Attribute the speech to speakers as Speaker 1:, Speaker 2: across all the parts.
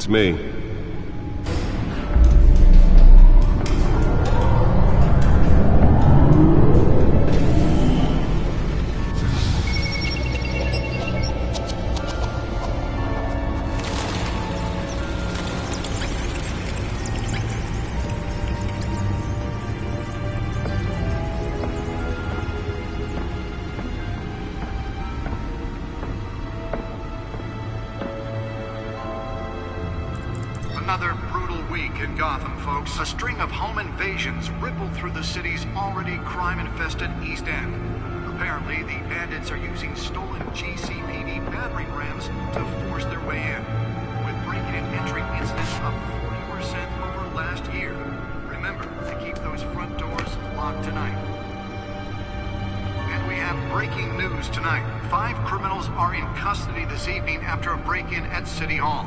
Speaker 1: It's me.
Speaker 2: Another brutal week in Gotham, folks. A string of home invasions rippled through the city's already crime-infested East End. Apparently, the bandits are using stolen GCPD battering rams to force their way in, with break-in and entry incidents up 40% over last year. Remember to keep those front doors locked tonight. And we have breaking news tonight. 5 criminals are in custody this evening after a break-in at City Hall.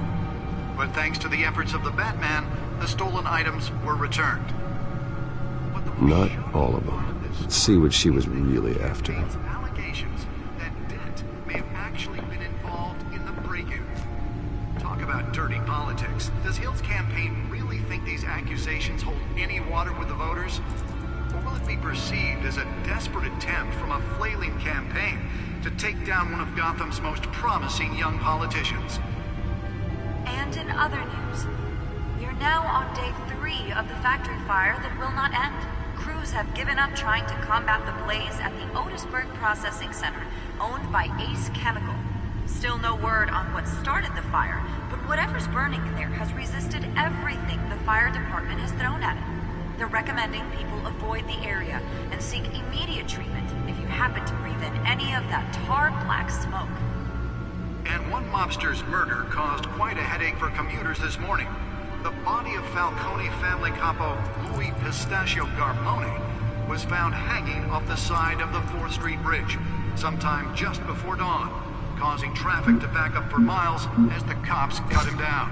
Speaker 2: But thanks to the efforts of the Batman, the stolen items were returned.
Speaker 1: Not all of them. Let's see what she was really after.
Speaker 2: Allegations that Dent may have actually been involved in the break-in. Talk about dirty politics. Does Hill's campaign really think these accusations hold any water with the voters? Or will it be perceived as a desperate attempt from a flailing campaign to take down one of Gotham's most promising young politicians?
Speaker 3: And in other news, we are now on day 3 of the factory fire that will not end. Crews have given up trying to combat the blaze at the Otisburg Processing Center, owned by Ace Chemical. Still no word on what started the fire, but whatever's burning in there has resisted everything the fire department has thrown at it. They're recommending people avoid the area and seek immediate treatment if you happen to breathe in any of that tar black smoke.
Speaker 2: And one mobster's murder caused quite a headache for commuters this morning. The body of Falcone family capo Louis Pistachio Garmone was found hanging off the side of the 4th Street Bridge sometime just before dawn, causing traffic to back up for miles as the cops cut him down.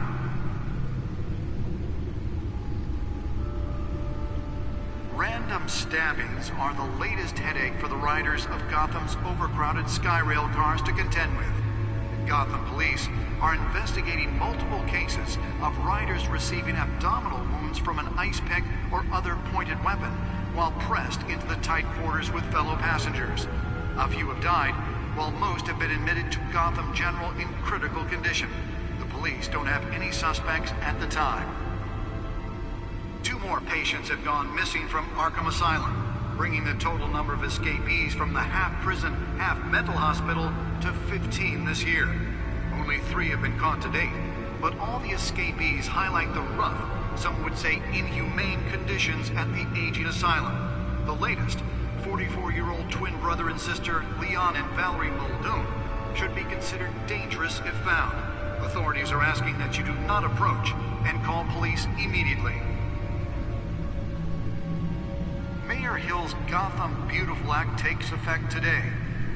Speaker 2: Random stabbings are the latest headache for the riders of Gotham's overcrowded Skyrail cars to contend with. Gotham police are investigating multiple cases of riders receiving abdominal wounds from an ice pick or other pointed weapon while pressed into the tight quarters with fellow passengers. A few have died, while most have been admitted to Gotham General in critical condition. The police don't have any suspects at the time. 2 more patients have gone missing from Arkham Asylum, bringing the total number of escapees from the half-prison, half-mental hospital to 15 this year. Only 3 have been caught to date, but all the escapees highlight the rough, some would say inhumane conditions at the aging asylum. The latest, 44-year-old twin brother and sister Leon and Valerie Muldoon, should be considered dangerous if found. Authorities are asking that you do not approach and call police immediately. Mayor Hill's Gotham Beautiful Act takes effect today,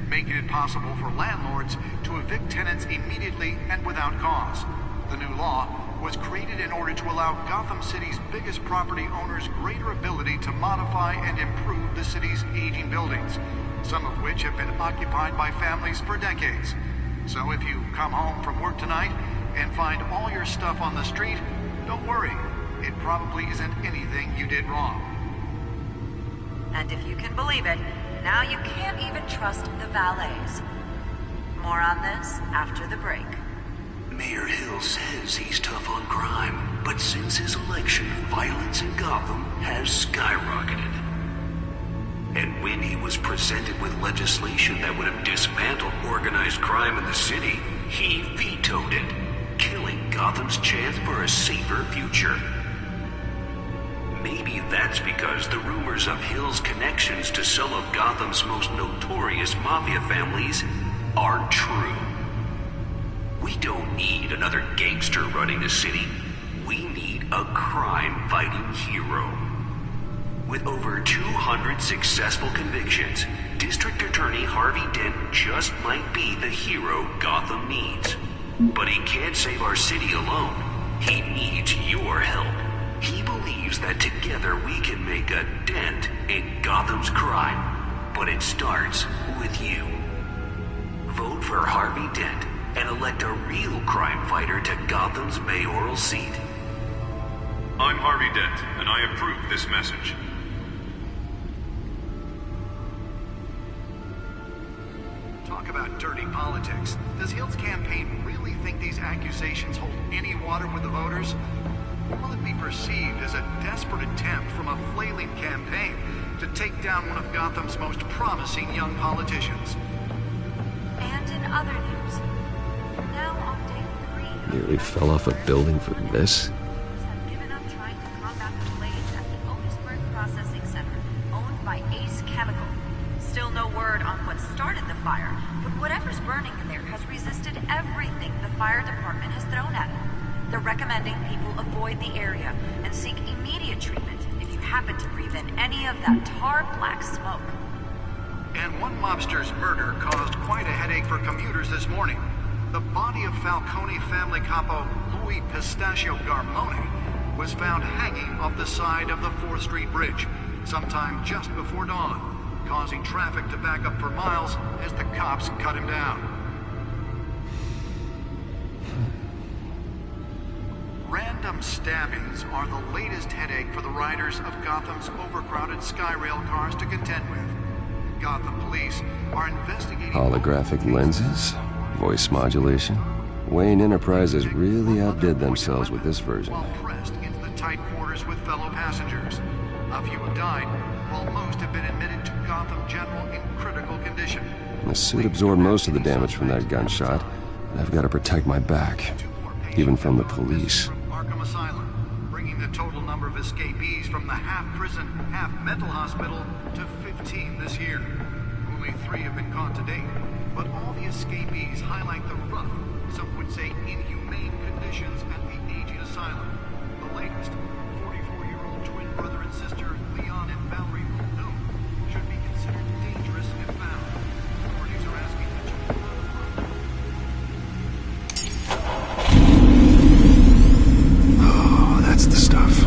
Speaker 2: making it possible for landlords to evict tenants immediately and without cause. The new law was created in order to allow Gotham City's biggest property owners greater ability to modify and improve the city's aging buildings, some of which have been occupied by families for decades. So if you come home from work tonight and find all your stuff on the street, don't worry. It probably isn't anything you did wrong.
Speaker 3: And if you can believe it, now you can't even trust the valets. More on this after the break.
Speaker 4: Mayor Hill says he's tough on crime, but since his election, violence in Gotham has skyrocketed. And when he was presented with legislation that would have dismantled organized crime in the city, he vetoed it, killing Gotham's chance for a safer future. Maybe that's because the rumors of Hill's connections to some of Gotham's most notorious mafia families are true. We don't need another gangster running the city. We need a crime-fighting hero. With over 200 successful convictions, District Attorney Harvey Dent just might be the hero Gotham needs. But he can't save our city alone. He needs your help. He believes that together we can make a dent in Gotham's crime. But it starts with you. Vote for Harvey Dent and elect a real crime fighter to Gotham's mayoral seat.
Speaker 5: I'm Harvey Dent, and I approve this message.
Speaker 2: Talk about dirty politics. Does Hill's campaign really think these accusations hold any water with the voters? Or will it be perceived as a desperate attempt from a flailing campaign to take down one of Gotham's most promising young politicians?
Speaker 3: And in other news, we're now on day 3.
Speaker 1: Nearly fell off a building for this?
Speaker 3: Have given up trying to combat the blaze at the Otisburg Processing Center, owned by Ace Chemical. Still no word on what started the fire, but whatever's burning in there has resisted everything the fire department has thrown at it. They're recommending people avoid the area and seek immediate treatment if you happen to breathe in any of that tar black smoke.
Speaker 2: And one mobster's murder caused quite a headache for commuters this morning. The body of Falcone family capo Louis Pistachio Garmone was found hanging off the side of the 4th Street Bridge sometime just before dawn, causing traffic to back up for miles as the cops cut him down. Random stabbings are the latest headache for the riders of Gotham's overcrowded Skyrail cars to contend with. Gotham police are investigating...
Speaker 1: Holographic lenses? Voice modulation? Wayne Enterprises really outdid themselves with this version.
Speaker 2: While pressed into the tight quarters with fellow passengers. A few have died, while most have been admitted to Gotham General in critical condition.
Speaker 1: The suit absorbed most of the damage from that gunshot, and I've got to protect my back, even from the police.
Speaker 2: Arkham Asylum, bringing the total number of escapees from the half-prison, half-mental hospital to 15 this year. Only 3 have been caught to date, but all the escapees highlight the rough, some would say inhumane conditions at the aging asylum. The latest, 44-year-old twin brother and sister Leon and Valerie Muldoon should be considered dangerous if found. Authorities are asking the children.
Speaker 1: Oh, that's the stuff.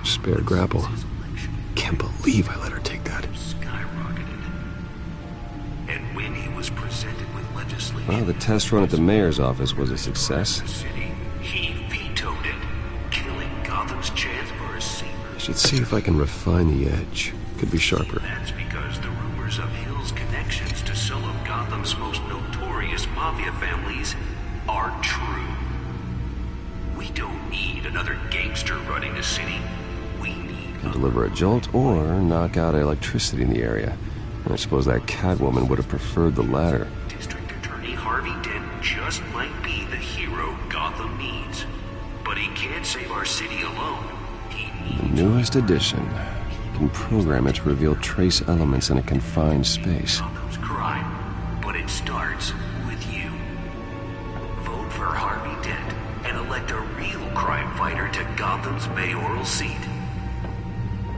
Speaker 1: Spare grapple. Can't believe I let her take that.
Speaker 4: Skyrocketed. And when he was presented with legislation...
Speaker 1: Well, the test run at the mayor's office was a success.
Speaker 4: ...the city, he vetoed it, killing Gotham's chance for a safer...
Speaker 1: I should see if I can refine the edge. Could be sharper.
Speaker 4: That's because the rumors of Hill's connections to some of Gotham's most notorious mafia families are true. We don't need another gangster running the city. We need...
Speaker 1: Can deliver a jolt or knock out electricity in the area. And I suppose that Catwoman would have preferred the latter.
Speaker 4: District Attorney Harvey Dent just might be the hero Gotham needs. But he can't save our city alone. He
Speaker 1: The
Speaker 4: needs...
Speaker 1: newest addition. You can program it to reveal trace elements in a confined space.
Speaker 4: Gotham's crime. But it starts with you. Vote for Harvey Dent and elect a real crime fighter to Gotham's mayoral seat.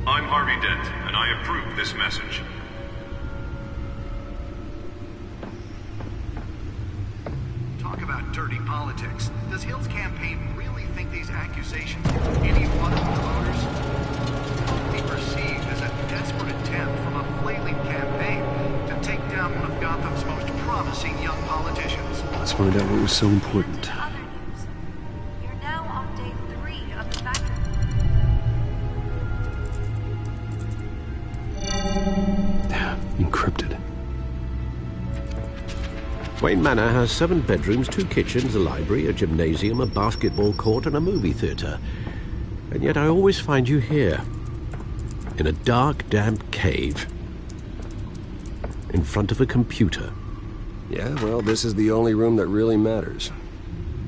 Speaker 5: I'm Harvey Dent, and I approve this message.
Speaker 2: Talk about dirty politics. Does Hill's campaign really think these accusations hold any water with the voters? Will it be perceived as a desperate attempt from a flailing campaign to take down one of Gotham's most promising young politicians?
Speaker 1: Let's find out what was so important.
Speaker 3: Other news. You're now on day 3 of the factory.
Speaker 1: Encrypted.
Speaker 6: Wayne Manor has 7 bedrooms, 2 kitchens, a library, a gymnasium, a basketball court, and a movie theatre. And yet I always find you here, in a dark, damp cave, in front of a computer.
Speaker 1: Yeah, well, this is the only room that really matters.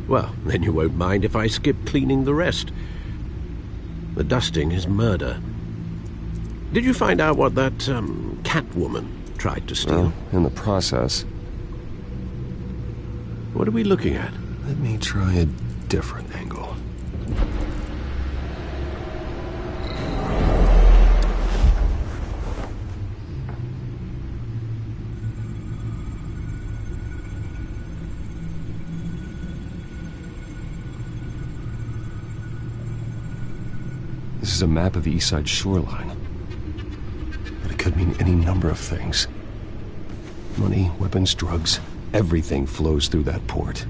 Speaker 6: Well, then you won't mind if I skip cleaning the rest. The dusting is murder. Did you find out what that, Catwoman tried to steal?
Speaker 1: Well, in the process.
Speaker 6: What are we looking at?
Speaker 1: Let me try a different angle. This is a map of the East Side shoreline. But it could mean any number of things. Money, weapons, drugs, everything flows through that port.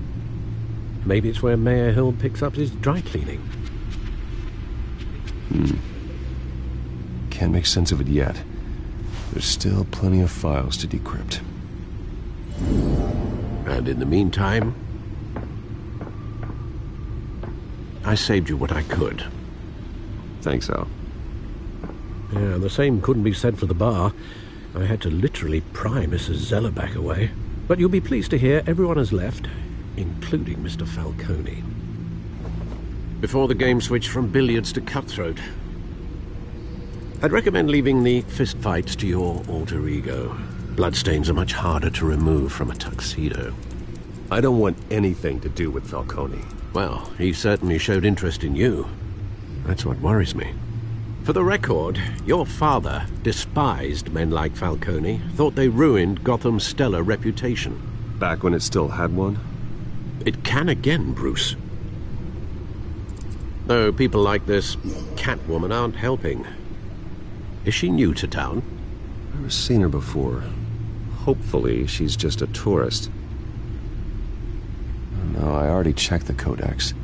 Speaker 6: Maybe it's where Mayor Hill picks up his dry cleaning.
Speaker 1: Can't make sense of it yet. There's still plenty of files to decrypt.
Speaker 6: And in the meantime, I saved you what I could.
Speaker 1: Thanks, Al.
Speaker 6: Yeah, the same couldn't be said for the bar. I had to literally pry Mrs. Zeller back away. But you'll be pleased to hear everyone has left, including Mr. Falcone. Before the game switched from billiards to cutthroat. I'd recommend leaving the fistfights to your alter ego. Bloodstains are much harder to remove from a tuxedo.
Speaker 1: I don't want anything to do with Falcone.
Speaker 6: Well, he certainly showed interest in you. That's what worries me. For the record, your father despised men like Falcone, thought they ruined Gotham's stellar reputation.
Speaker 1: Back when it still had one?
Speaker 6: It can again, Bruce. Though people like this Catwoman aren't helping. Is she new to town?
Speaker 1: I've never seen her before. Hopefully, she's just a tourist. No, I already checked the codex.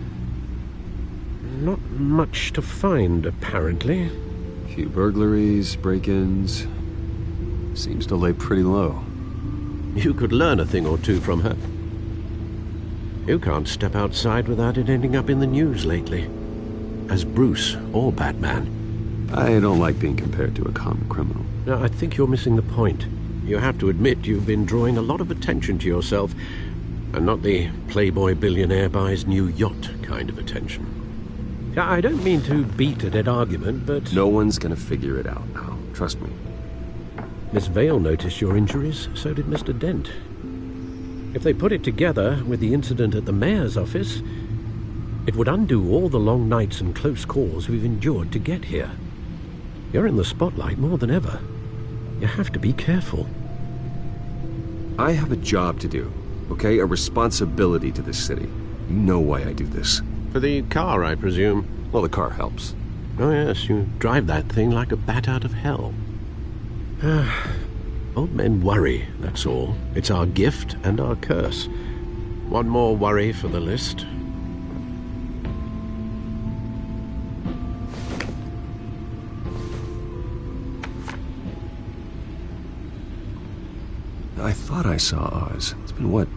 Speaker 6: Not much to find, apparently.
Speaker 1: Few burglaries, break-ins. Seems to lay pretty low.
Speaker 6: You could learn a thing or two from her. You can't step outside without it ending up in the news lately. As Bruce or Batman.
Speaker 1: I don't like being compared to a common criminal.
Speaker 6: Now, I think you're missing the point. You have to admit you've been drawing a lot of attention to yourself, and not the playboy billionaire buys new yacht kind of attention. I don't mean to beat a dead argument, but...
Speaker 1: No one's gonna figure it out now. Trust me.
Speaker 6: Miss Vale noticed your injuries, so did Mr. Dent. If they put it together with the incident at the mayor's office, it would undo all the long nights and close calls we've endured to get here. You're in the spotlight more than ever. You have to be careful.
Speaker 1: I have a job to do, okay? A responsibility to this city. You know why I do this.
Speaker 6: For the car, I presume.
Speaker 1: Well, the car helps.
Speaker 6: Oh yes, you drive that thing like a bat out of hell. Old men worry, that's all. It's our gift and our curse. One more worry for the list.
Speaker 1: I thought I saw Oz. It's been, what,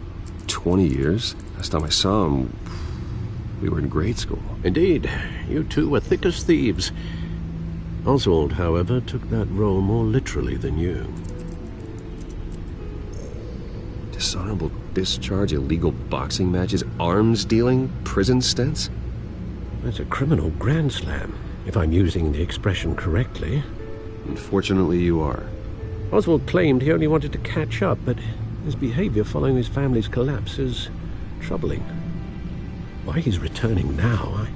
Speaker 1: 20 years? Last time I saw him, we were in grade school.
Speaker 6: Indeed. You two were thick as thieves. Oswald, however, took that role more literally than you.
Speaker 1: Dishonorable discharge, illegal boxing matches, arms dealing, prison stints?
Speaker 6: That's a criminal grand slam, if I'm using the expression correctly.
Speaker 1: Unfortunately, you are.
Speaker 6: Oswald claimed he only wanted to catch up, but his behavior following his family's collapse is troubling. Why he's returning now, I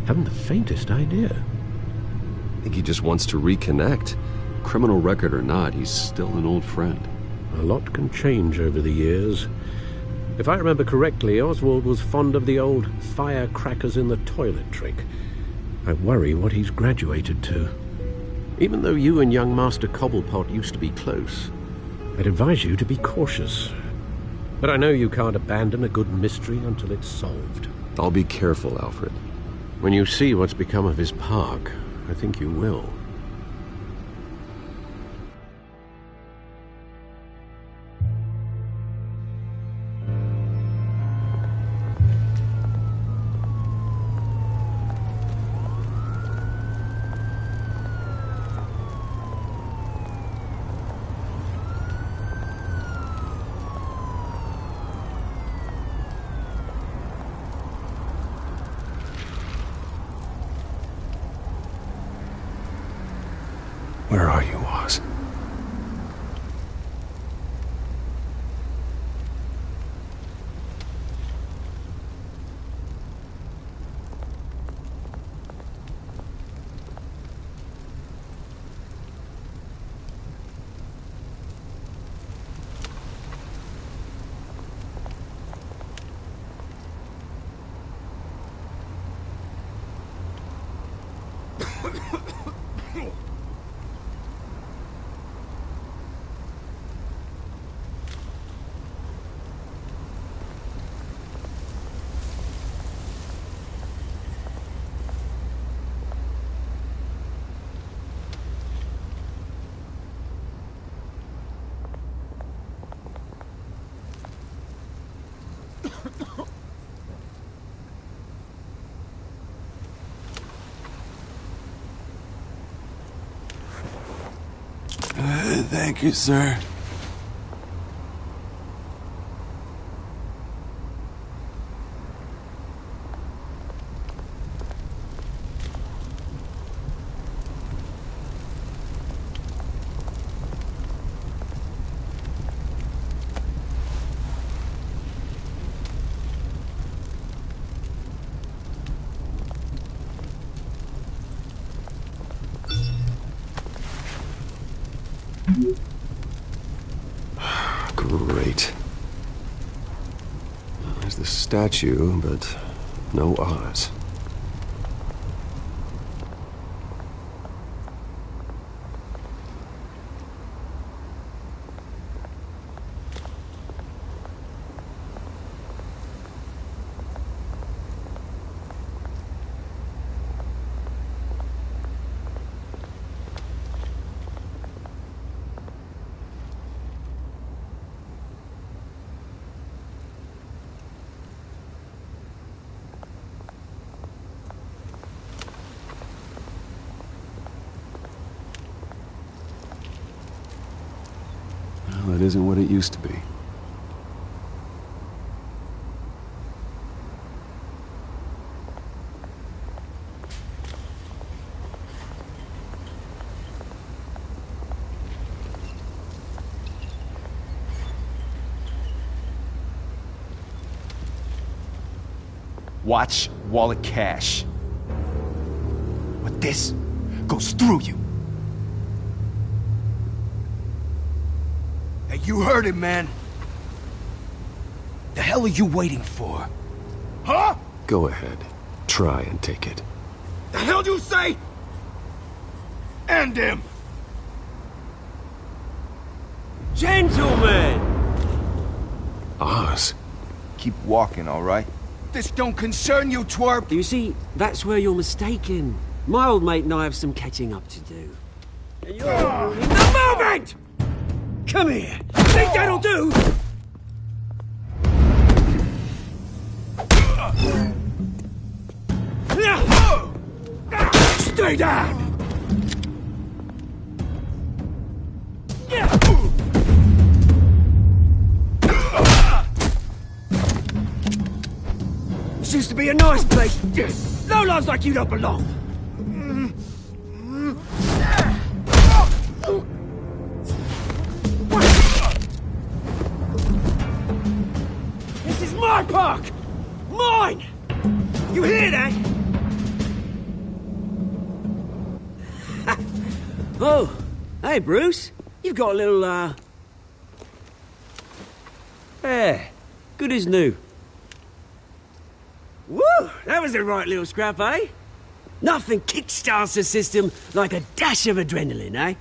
Speaker 6: haven't the faintest idea.
Speaker 1: I think he just wants to reconnect. Criminal record or not, he's still an old friend.
Speaker 6: A lot can change over the years. If I remember correctly, Oswald was fond of the old firecrackers in the toilet trick. I worry what he's graduated to. Even though you and young Master Cobblepot used to be close, I'd advise you to be cautious. But I know you can't abandon a good mystery until it's solved.
Speaker 1: I'll be careful, Alfred.
Speaker 6: When you see what's become of his park, I think you will.
Speaker 1: Where are you, Oz?
Speaker 7: Thank you, sir.
Speaker 1: Great. There's the statue, but no Oz. Well, it isn't what it used to be.
Speaker 7: Watch wallet cash. But this goes through you. Hey, you heard it, man. The hell are you waiting for? Huh?
Speaker 1: Go ahead. Try and take it.
Speaker 7: The hell do you say? End him!
Speaker 8: Gentlemen!
Speaker 1: Oz?
Speaker 7: Keep walking, all right? This don't concern you, twerp!
Speaker 8: You see, that's where you're mistaken. My old mate and I have some catching up to do. And you're ruining the moment! Come here! Think that'll do? Stay down! This used to be a nice place. Lowlifes like you don't belong. This is my park! Mine! You hear that? Oh, hey, Bruce. You've got a little, Yeah, good as new. Woo! That was the right little scrap, eh? Nothing kickstarts the system like a dash of adrenaline, eh?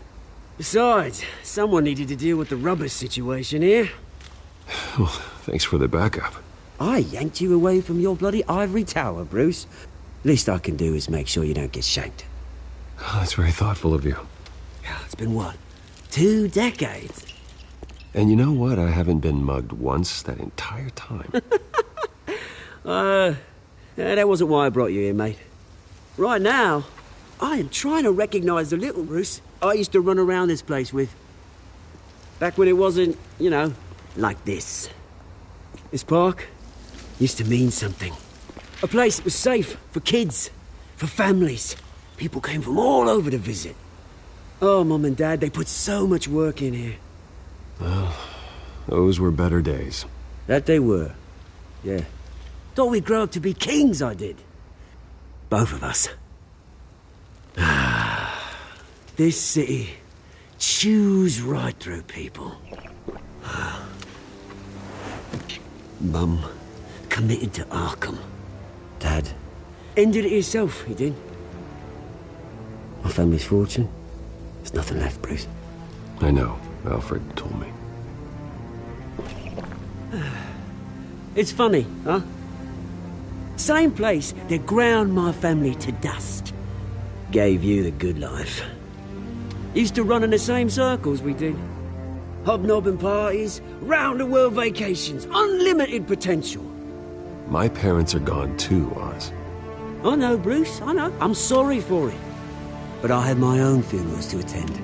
Speaker 8: Besides, someone needed to deal with the rubber situation here.
Speaker 1: Well, thanks for the backup.
Speaker 8: I yanked you away from your bloody ivory tower, Bruce. Least I can do is make sure you don't get shanked.
Speaker 1: Oh, that's very thoughtful of you.
Speaker 8: It's been what? 2 decades?
Speaker 1: And you know what? I haven't been mugged once that entire time.
Speaker 8: That wasn't why I brought you here, mate. Right now, I am trying to recognize the little Bruce I used to run around this place with. Back when it wasn't, you know, like this. This park used to mean something. A place that was safe for kids, for families. People came from all over to visit. Oh, Mum and Dad, they put so much work in here.
Speaker 1: Well, those were better days.
Speaker 8: That they were. Yeah. Thought we'd grow up to be kings, I did. Both of us. This city chews right through people. Mum committed to Arkham. Dad ended it himself, he did. My family's fortune, there's nothing left, Bruce.
Speaker 1: I know. Alfred told me.
Speaker 8: It's funny, huh? Same place that ground my family to dust. Gave you the good life. Used to run in the same circles we did. Hobnobbing parties, round-the-world vacations, unlimited potential.
Speaker 1: My parents are gone too, Oz.
Speaker 8: I know, Bruce, I know. I'm sorry for it. But I had my own funerals to attend.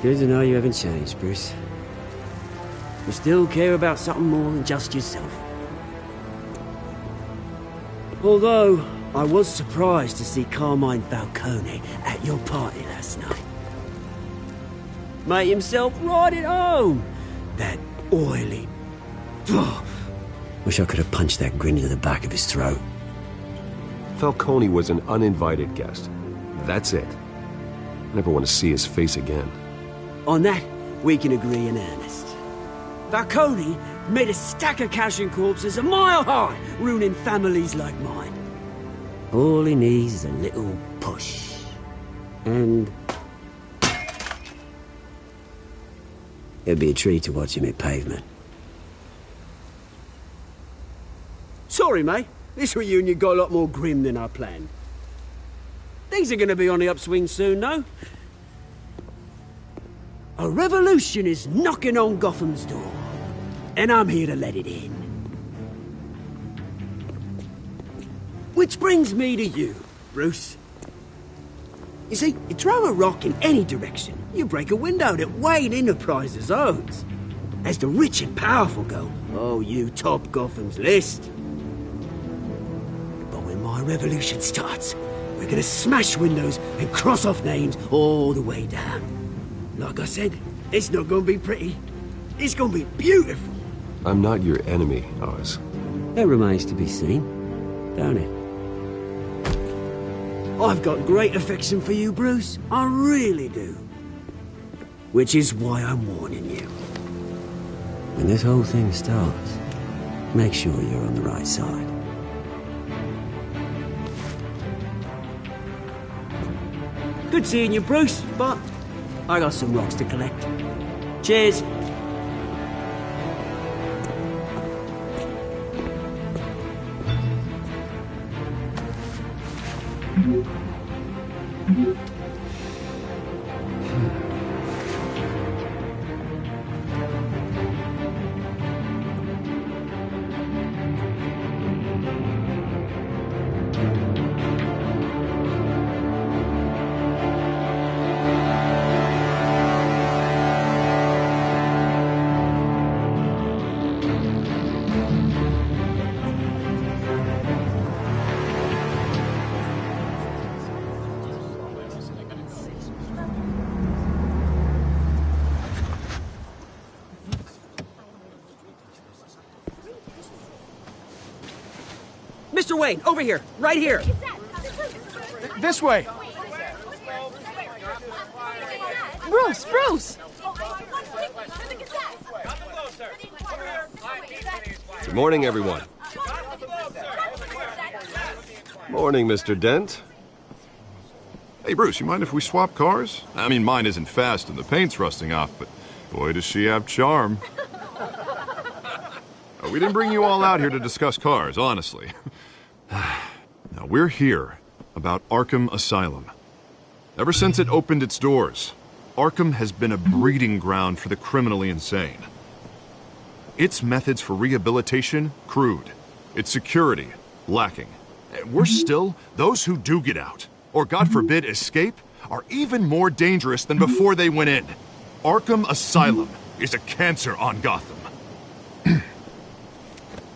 Speaker 8: Good to know you haven't changed, Bruce. You still care about something more than just yourself. Although, I was surprised to see Carmine Falcone at your party last night. Made himself right at home. That oily... Wish I could have punched that grin into the back of his throat.
Speaker 1: Falcone was an uninvited guest. That's it. Never want to see his face again.
Speaker 8: On that, we can agree in earnest. Falcone made a stack of cash and corpses a mile high, ruining families like mine. All he needs is a little push. And... it'd be a treat to watch him hit pavement. Sorry, mate. This reunion got a lot more grim than I planned. Things are going to be on the upswing soon, though. A revolution is knocking on Gotham's door. And I'm here to let it in. Which brings me to you, Bruce. You see, you throw a rock in any direction, you break a window that Wayne Enterprises owns. As the rich and powerful go, oh, you top Gotham's list. But when my revolution starts, we're gonna smash windows and cross off names all the way down. Like I said, it's not gonna be pretty. It's gonna be beautiful.
Speaker 1: I'm not your enemy, Oz.
Speaker 8: That remains to be seen, don't it? I've got great affection for you, Bruce. I really do. Which is why I'm warning you. When this whole thing starts, make sure you're on the right side. Good seeing you, Bruce, but I got some rocks to collect. Cheers. Mr. Wayne, over here, right here.
Speaker 7: This way.
Speaker 9: Bruce, Bruce!
Speaker 1: Good morning, everyone. Morning, Mr. Dent.
Speaker 5: Hey, Bruce, you mind if we swap cars? I mean, mine isn't fast and the paint's rusting off, but boy, does she have charm. We didn't bring you all out here to discuss cars, honestly. Now, we're here about Arkham Asylum. Ever since it opened its doors, Arkham has been a breeding ground for the criminally insane. Its methods for rehabilitation, crude. Its security, lacking. Worse still, those who do get out, or God forbid escape, are even more dangerous than before they went in. Arkham Asylum is a cancer on Gotham.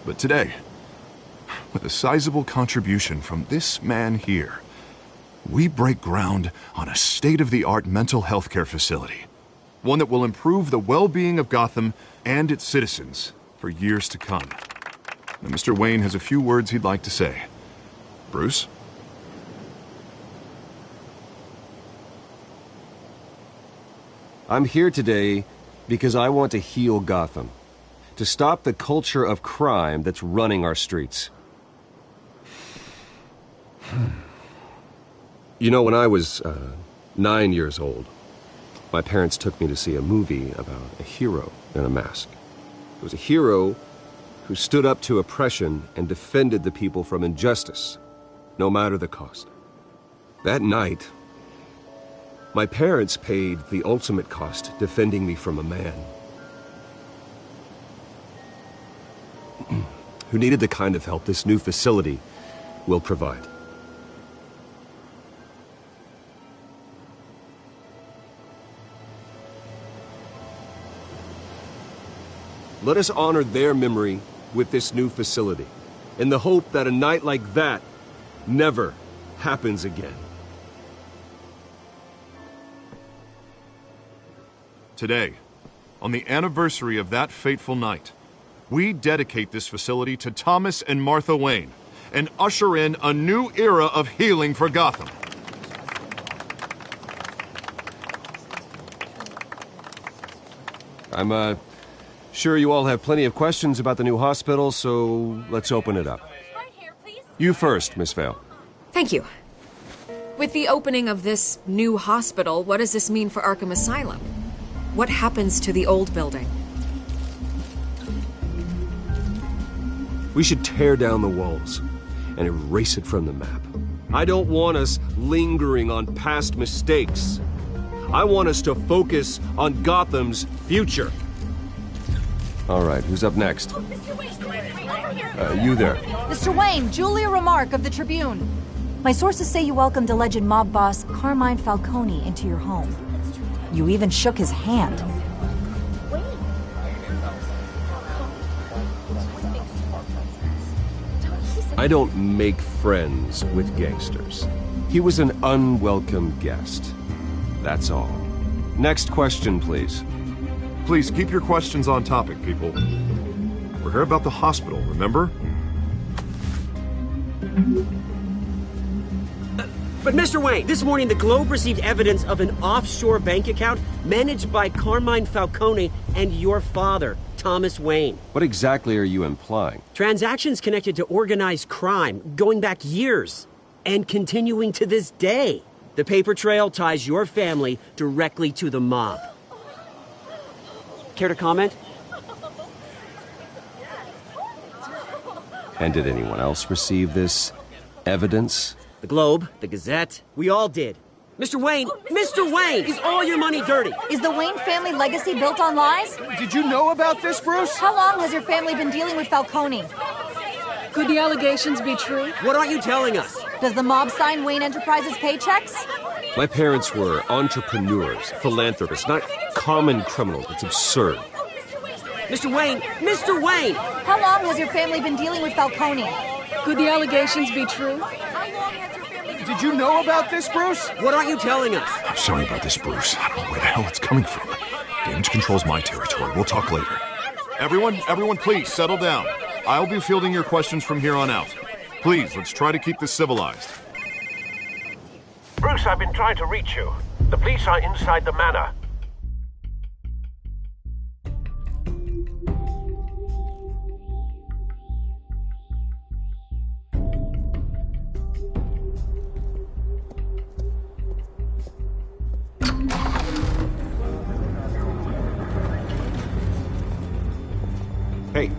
Speaker 5: But today, with a sizable contribution from this man here, We break ground on a state-of-the-art mental health care facility. One that will improve the well-being of Gotham and its citizens for years to come. Now, Mr. Wayne has a few words he'd like to say. Bruce?
Speaker 1: I'm here today because I want to heal Gotham. To stop the culture of crime that's running our streets. You know, when I was 9 years old, my parents took me to see a movie about a hero in a mask. It was a hero who stood up to oppression and defended the people from injustice, no matter the cost. That night, my parents paid the ultimate cost defending me from a man who needed the kind of help this new facility will provide. Let us honor their memory with this new facility, in the hope that a night like that never happens again.
Speaker 5: Today, on the anniversary of that fateful night, we dedicate this facility to Thomas and Martha Wayne and usher in a new era of healing for Gotham.
Speaker 1: I'm sure you all have plenty of questions about the new hospital, so let's open it up. You first, Miss Vale.
Speaker 9: Thank you. With the opening of this new hospital, what does this mean for Arkham Asylum? What happens to the old building?
Speaker 1: We should tear down the walls and erase it from the map. I don't want us lingering on past mistakes. I want us to focus on Gotham's future. All right, who's up next? You there.
Speaker 10: Mr. Wayne, Julia Remark of the Tribune. My sources say you welcomed alleged mob boss Carmine Falcone into your home. You even shook his hand.
Speaker 1: I don't make friends with gangsters. He was an unwelcome guest. That's all. Next question, please.
Speaker 5: Please keep your questions on topic, people. We're here about the hospital, remember?
Speaker 8: But Mr. Wayne, this morning the Globe received evidence of an offshore bank account managed by Carmine Falcone and your father, Thomas Wayne.
Speaker 1: What exactly are you implying?
Speaker 8: Transactions connected to organized crime, going back years, and continuing to this day. The paper trail ties your family directly to the mob. Care to comment?
Speaker 1: And did anyone else receive this evidence?
Speaker 8: The Globe, the Gazette, we all did. Mr. Wayne, Mr. Wayne, is all your money dirty?
Speaker 10: Is the Wayne family legacy built on lies?
Speaker 7: Did you know about this, Bruce?
Speaker 10: How long has your family been dealing with Falcone?
Speaker 11: Could the allegations be true?
Speaker 8: What aren't you telling us?
Speaker 10: Does the mob sign Wayne Enterprises paychecks?
Speaker 1: My parents were entrepreneurs, philanthropists, not common criminals. It's absurd.
Speaker 8: Mr. Wayne, Mr. Wayne!
Speaker 10: How long has your family been dealing with Falcone?
Speaker 11: Could the allegations be true?
Speaker 7: Did you know about this, Bruce?
Speaker 8: What aren't you telling us?
Speaker 5: I'm sorry about this, Bruce. I don't know where the hell it's coming from. Damage control's my territory. We'll talk later. Everyone, please, settle down. I'll be fielding your questions from here on out. Please, let's try to keep this civilized.
Speaker 6: Bruce, I've been trying to reach you. The police are inside the manor.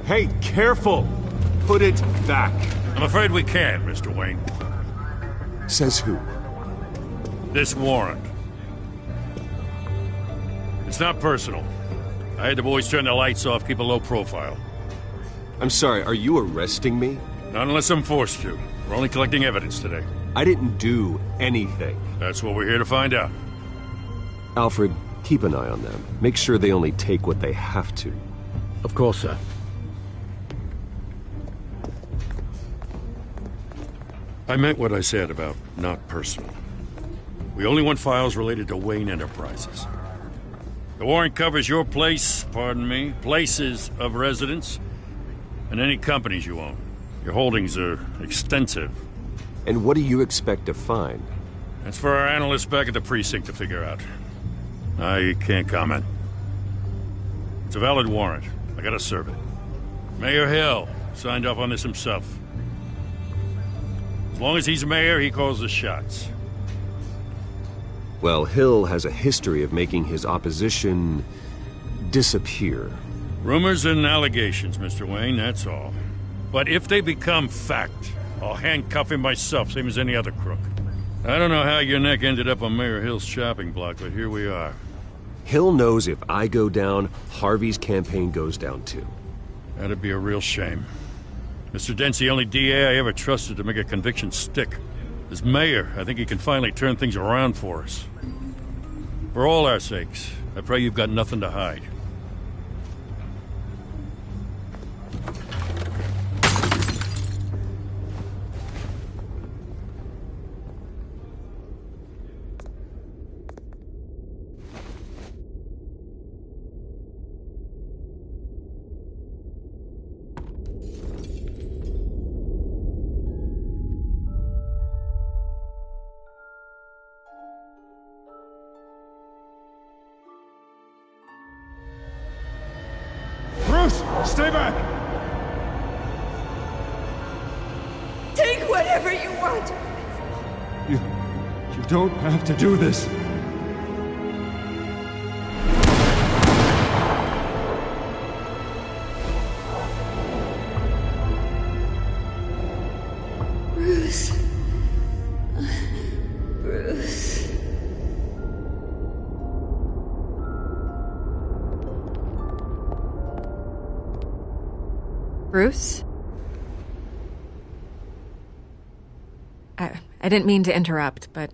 Speaker 1: Hey, careful! Put it back.
Speaker 12: I'm afraid we can't, Mr. Wayne.
Speaker 1: Says who?
Speaker 12: This warrant. It's not personal. I had the boys turn the lights off, keep a low profile.
Speaker 1: I'm sorry, are you arresting me?
Speaker 12: Not unless I'm forced to. We're only collecting evidence today.
Speaker 1: I didn't do anything.
Speaker 12: That's what we're here to find out.
Speaker 1: Alfred, keep an eye on them. Make sure they only take what they have to.
Speaker 6: Of course, sir.
Speaker 12: I meant what I said about not personal. We only want files related to Wayne Enterprises. The warrant covers your place, pardon me, places of residence, and any companies you own. Your holdings are extensive.
Speaker 1: And what do you expect to find?
Speaker 12: That's for our analysts back at the precinct to figure out. I can't comment. It's a valid warrant. I gotta serve it. Mayor Hill signed off on this himself. As long as he's mayor, he calls the shots.
Speaker 1: Well, Hill has a history of making his opposition disappear.
Speaker 12: Rumors and allegations, Mr. Wayne, that's all. But if they become fact, I'll handcuff him myself, same as any other crook. I don't know how your neck ended up on Mayor Hill's shopping block, but here we are.
Speaker 1: Hill knows if I go down, Harvey's campaign goes down too.
Speaker 12: That'd be a real shame. Mr. Dent's the only DA I ever trusted to make a conviction stick. As mayor, I think he can finally turn things around for us. For all our sakes, I pray you've got nothing to hide.
Speaker 7: Stay back!
Speaker 13: Take whatever you want!
Speaker 7: You don't have to do this.
Speaker 13: Bruce. Bruce.
Speaker 9: Bruce? I didn't mean to interrupt, but...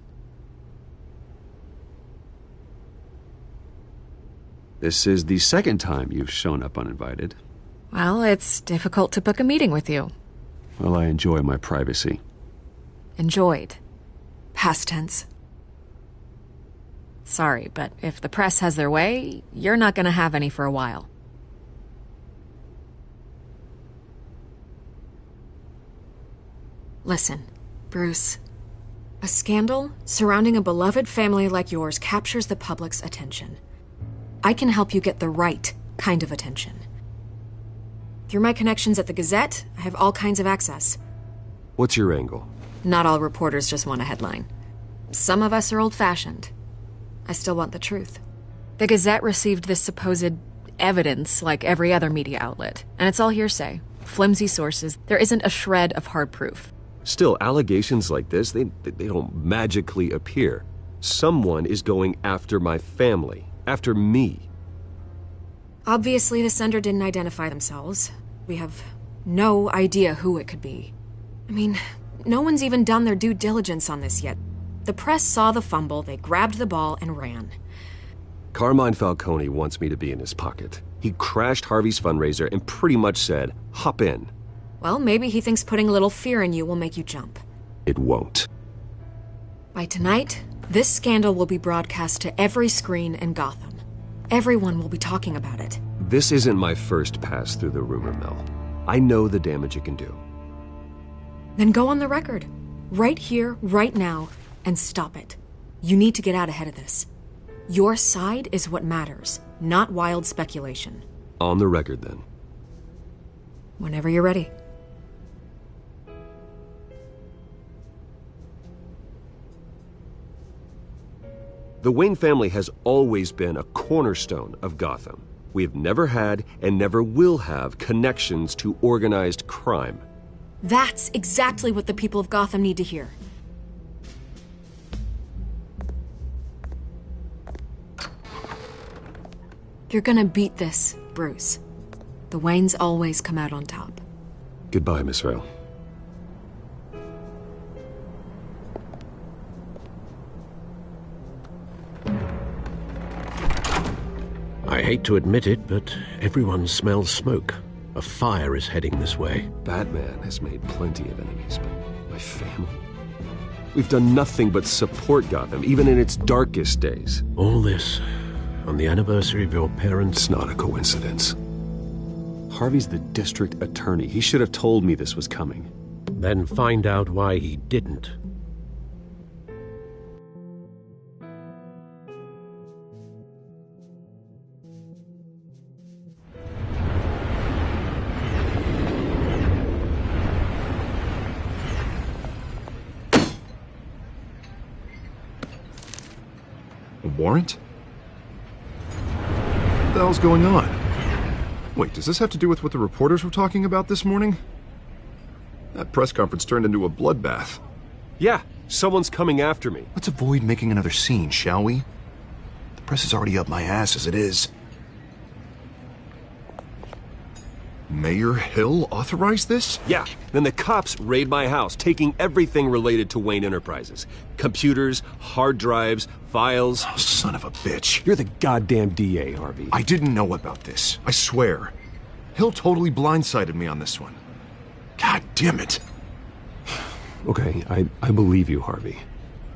Speaker 1: This is the second time you've shown up uninvited.
Speaker 9: Well, it's difficult to book a meeting with you.
Speaker 1: Well, I enjoy my privacy.
Speaker 9: Enjoyed. Past tense. Sorry, but if the press has their way, you're not gonna have any for a while. Listen, Bruce. A scandal surrounding a beloved family like yours captures the public's attention. I can help you get the right kind of attention. Through my connections at the Gazette, I have all kinds of access.
Speaker 1: What's your angle?
Speaker 9: Not all reporters just want a headline. Some of us are old-fashioned. I still want the truth. The Gazette received this supposed evidence like every other media outlet, and it's all hearsay, flimsy sources. There isn't a shred of hard proof.
Speaker 1: Still, allegations like this, they don't magically appear. Someone is going after my family, after me.
Speaker 9: Obviously, the sender didn't identify themselves. We have no idea who it could be. I mean, no one's even done their due diligence on this yet. The press saw the fumble, they grabbed the ball and ran.
Speaker 1: Carmine Falcone wants me to be in his pocket. He crashed Harvey's fundraiser and pretty much said, hop in.
Speaker 9: Well, maybe he thinks putting a little fear in you will make you jump.
Speaker 1: It won't.
Speaker 9: By tonight, this scandal will be broadcast to every screen in Gotham. Everyone will be talking about it.
Speaker 1: This isn't my first pass through the rumor mill. I know the damage it can do.
Speaker 9: Then go on the record. Right here, right now, and stop it. You need to get out ahead of this. Your side is what matters, not wild speculation.
Speaker 1: On the record, then.
Speaker 9: Whenever you're ready.
Speaker 1: The Wayne family has always been a cornerstone of Gotham. We have never had and never will have connections to organized crime.
Speaker 9: That's exactly what the people of Gotham need to hear. You're gonna beat this, Bruce. The Waynes always come out on top.
Speaker 1: Goodbye, Miss Vale.
Speaker 6: I hate to admit it, but everyone smells smoke. A fire is heading this way.
Speaker 1: Batman has made plenty of enemies, but my family... We've done nothing but support Gotham, even in its darkest days.
Speaker 6: All this on the anniversary of your parents'...
Speaker 1: It's not a coincidence. Harvey's the district attorney. He should have told me this was coming.
Speaker 6: Then find out why he didn't.
Speaker 5: A warrant? What the hell's going on? Wait, does this have to do with what the reporters were talking about this morning? That press conference turned into a bloodbath.
Speaker 1: Yeah, someone's coming after me.
Speaker 5: Let's avoid making another scene, shall we? The press is already up my ass as it is. Mayor Hill authorized this?
Speaker 1: Yeah, then the cops raid my house, taking everything related to Wayne Enterprises. Computers, hard drives, files.
Speaker 5: Oh, son of a bitch.
Speaker 1: You're the goddamn DA, Harvey.
Speaker 5: I didn't know about this. I swear. Hill totally blindsided me on this one. God damn it.
Speaker 1: Okay, I believe you, Harvey.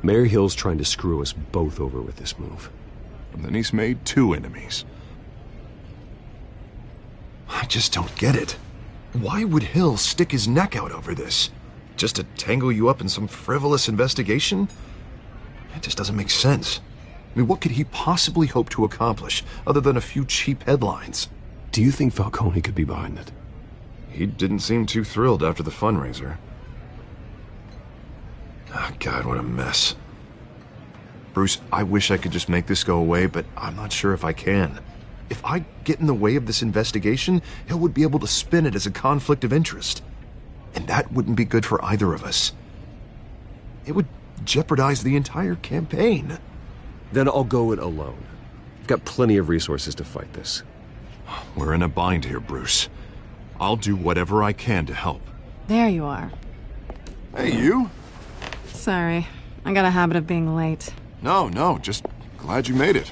Speaker 1: Mayor Hill's trying to screw us both over with this move.
Speaker 5: And then he's made 2 enemies. I just don't get it. Why would Hill stick his neck out over this? Just to tangle you up in some frivolous investigation? It just doesn't make sense. I mean, what could he possibly hope to accomplish other than a few cheap headlines?
Speaker 1: Do you think Falcone could be behind it?
Speaker 5: He didn't seem too thrilled after the fundraiser. Oh, God, what a mess. Bruce, I wish I could just make this go away, but I'm not sure if I can. If I get in the way of this investigation, Hill would be able to spin it as a conflict of interest. And that wouldn't be good for either of us. It would jeopardize the entire campaign.
Speaker 1: Then I'll go it alone. I've got plenty of resources to fight this.
Speaker 5: We're in a bind here, Bruce. I'll do whatever I can to help.
Speaker 11: There you are.
Speaker 5: Hey, you?
Speaker 11: Sorry. I got a habit of being late.
Speaker 5: No, just glad you made it.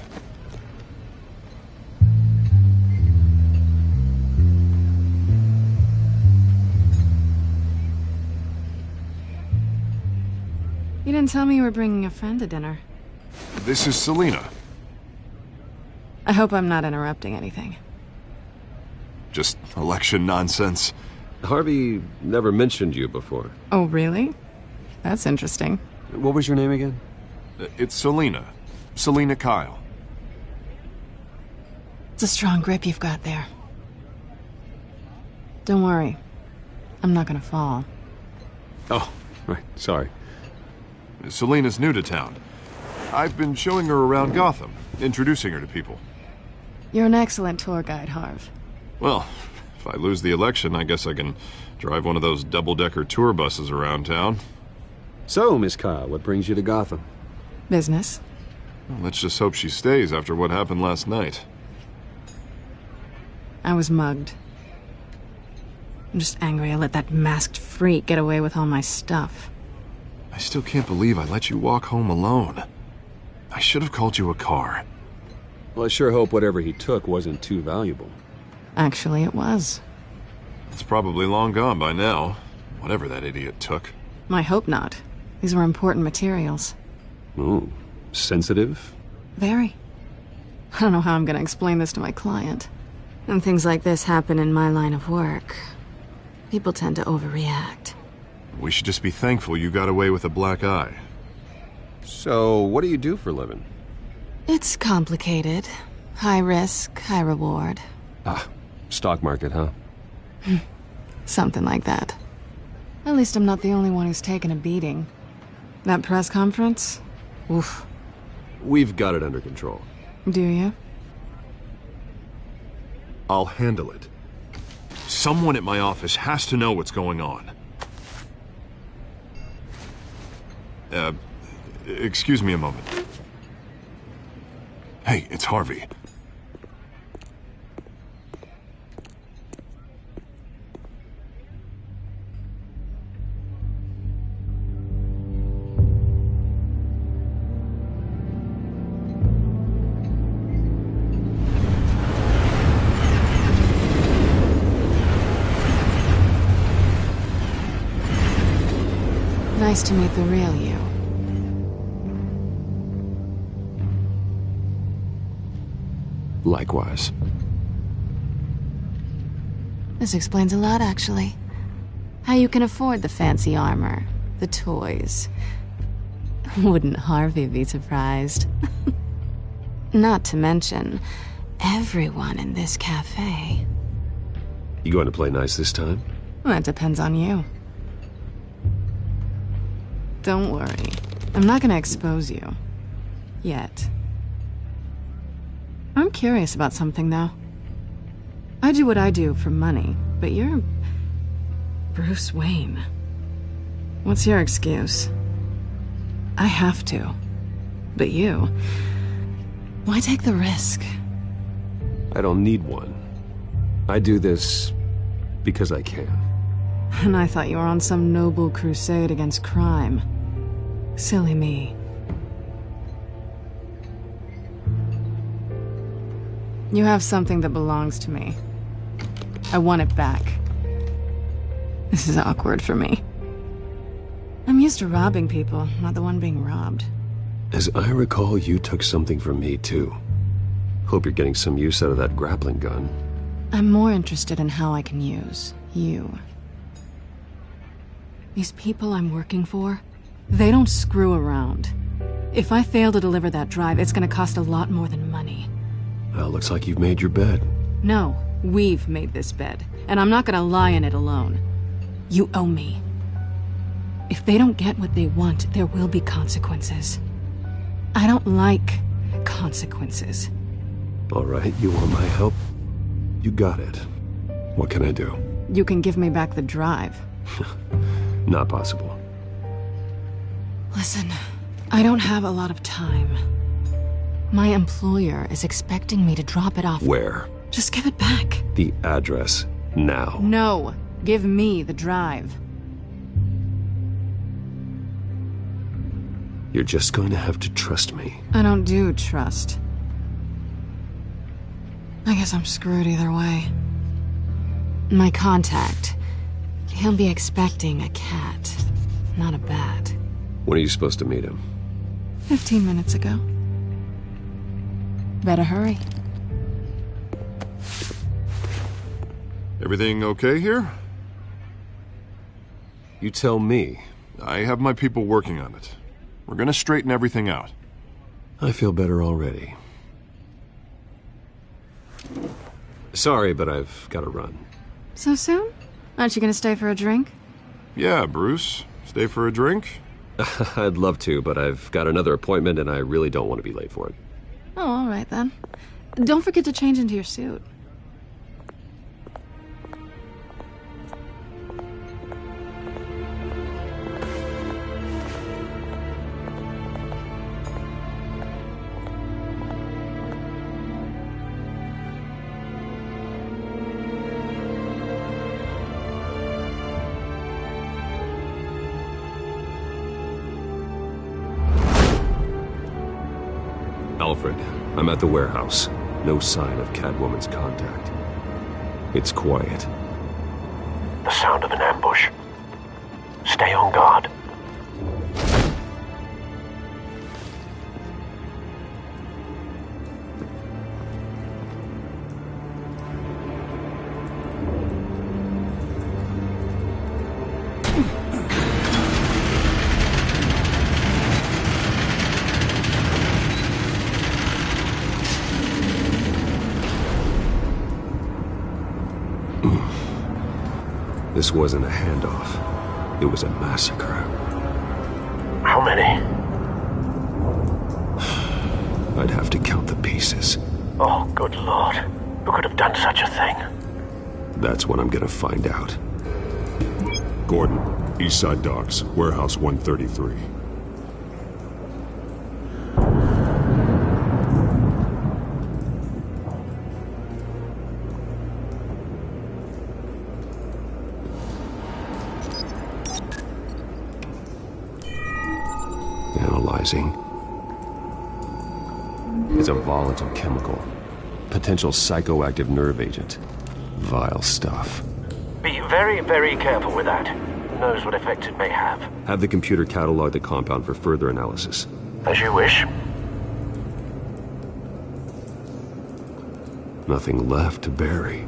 Speaker 11: You didn't tell me you were bringing a friend to dinner.
Speaker 5: This is Selina.
Speaker 11: I hope I'm not interrupting anything.
Speaker 5: Just election nonsense.
Speaker 1: Harvey never mentioned you before.
Speaker 11: Oh, really? That's interesting.
Speaker 1: What was your name again?
Speaker 5: It's Selina. Selina Kyle.
Speaker 11: It's a strong grip you've got there. Don't worry. I'm not gonna fall.
Speaker 1: Oh, right. Sorry.
Speaker 5: Selina's new to town. I've been showing her around Gotham, introducing her to people.
Speaker 11: You're an excellent tour guide, Harv.
Speaker 5: Well, if I lose the election, I guess I can drive one of those double-decker tour buses around town.
Speaker 1: So, Miss Kyle, what brings you to Gotham?
Speaker 11: Business.
Speaker 5: Well, let's just hope she stays after what happened last night.
Speaker 11: I was mugged. I'm just angry I let that masked freak get away with all my stuff.
Speaker 5: I still can't believe I let you walk home alone. I should have called you a car.
Speaker 1: Well, I sure hope whatever he took wasn't too valuable.
Speaker 11: Actually, it was.
Speaker 5: It's probably long gone by now, whatever that idiot took.
Speaker 11: I hope not. These were important materials.
Speaker 1: Ooh, sensitive?
Speaker 11: Very. I don't know how I'm gonna explain this to my client. And things like this happen in my line of work. People tend to overreact.
Speaker 5: We should just be thankful you got away with a black eye.
Speaker 1: So, what do you do for a living?
Speaker 11: It's complicated. High risk, high reward.
Speaker 1: Ah, stock market, huh?
Speaker 11: Something like that. At least I'm not the only one who's taken a beating. That press conference? Oof.
Speaker 1: We've got it under control.
Speaker 11: Do you?
Speaker 5: I'll handle it. Someone at my office has to know what's going on. Excuse me a moment. Hey, it's Harvey.
Speaker 11: Nice to meet the real you.
Speaker 1: Likewise.
Speaker 11: This explains a lot, actually. How you can afford the fancy armor, the toys. Wouldn't Harvey be surprised? Not to mention, everyone in this cafe.
Speaker 1: You going to play nice this time?
Speaker 11: That depends on you. Don't worry. I'm not gonna expose you. Yet. I'm curious about something, though. I do what I do for money, but you're... Bruce Wayne. What's your excuse? I have to. But you... Why take the risk?
Speaker 1: I don't need one. I do this because I can.
Speaker 11: And I thought you were on some noble crusade against crime. Silly me. You have something that belongs to me. I want it back. This is awkward for me. I'm used to robbing people, not the one being robbed.
Speaker 1: As I recall, you took something from me, too. Hope you're getting some use out of that grappling gun.
Speaker 11: I'm more interested in how I can use you. These people I'm working for, they don't screw around. If I fail to deliver that drive, it's gonna cost a lot more than money.
Speaker 1: Well, looks like you've made your bed.
Speaker 11: No, we've made this bed, and I'm not gonna lie in it alone. You owe me. If they don't get what they want, there will be consequences. I don't like consequences.
Speaker 1: All right, you want my help? You got it. What can I do?
Speaker 11: You can give me back the drive.
Speaker 1: Not possible.
Speaker 11: Listen, I don't have a lot of time. My employer is expecting me to drop it off.
Speaker 1: Where?
Speaker 11: Just give it back.
Speaker 1: The address, now.
Speaker 11: No, give me the drive.
Speaker 1: You're just going to have to trust me.
Speaker 11: I don't do trust. I guess I'm screwed either way. My contact, he'll be expecting a cat, not a bat.
Speaker 1: When are you supposed to meet him?
Speaker 11: 15 minutes ago. Better hurry.
Speaker 5: Everything okay here?
Speaker 1: You tell me.
Speaker 5: I have my people working on it. We're gonna straighten everything out.
Speaker 1: I feel better already. Sorry, but I've got to run.
Speaker 11: So soon? Aren't you gonna stay for a drink?
Speaker 5: Yeah, Bruce. Stay for a drink?
Speaker 1: I'd love to, but I've got another appointment and I really don't want to be late for it.
Speaker 11: Oh, all right then. Don't forget to change into your suit.
Speaker 1: Alfred, I'm at the warehouse. No sign of Catwoman's contact. It's quiet.
Speaker 6: The sound of an ambush. Stay on guard.
Speaker 1: This wasn't a handoff. It was a massacre.
Speaker 6: How many?
Speaker 1: I'd have to count the pieces.
Speaker 6: Oh, good lord. Who could have done such a thing?
Speaker 1: That's what I'm gonna find out.
Speaker 14: Gordon, Eastside Docks, Warehouse 133.
Speaker 1: Analyzing. It's a volatile chemical. Potential psychoactive nerve agent. Vile stuff.
Speaker 6: Be very, very careful with that. Who knows what effect it may have.
Speaker 1: Have the computer catalog the compound for further analysis.
Speaker 6: As you wish.
Speaker 1: Nothing left to bury.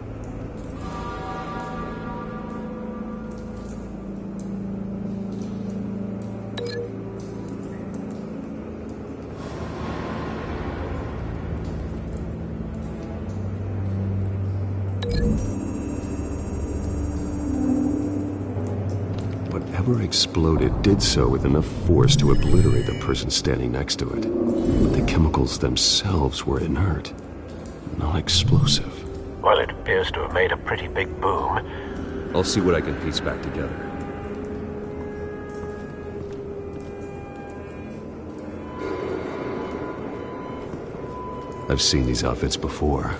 Speaker 1: Whatever exploded did so with enough force to obliterate the person standing next to it. But the chemicals themselves were inert, non-explosive.
Speaker 6: Well, it appears to have made a pretty big boom.
Speaker 1: I'll see what I can piece back together. I've seen these outfits before.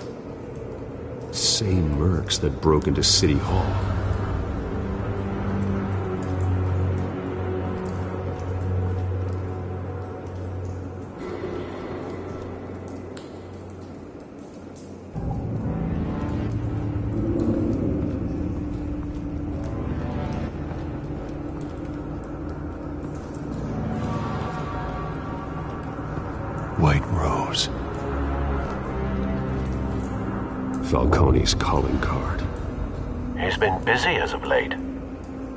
Speaker 1: Same mercs that broke into City Hall. White Rose. Falcone's calling card.
Speaker 6: He's been busy as of late.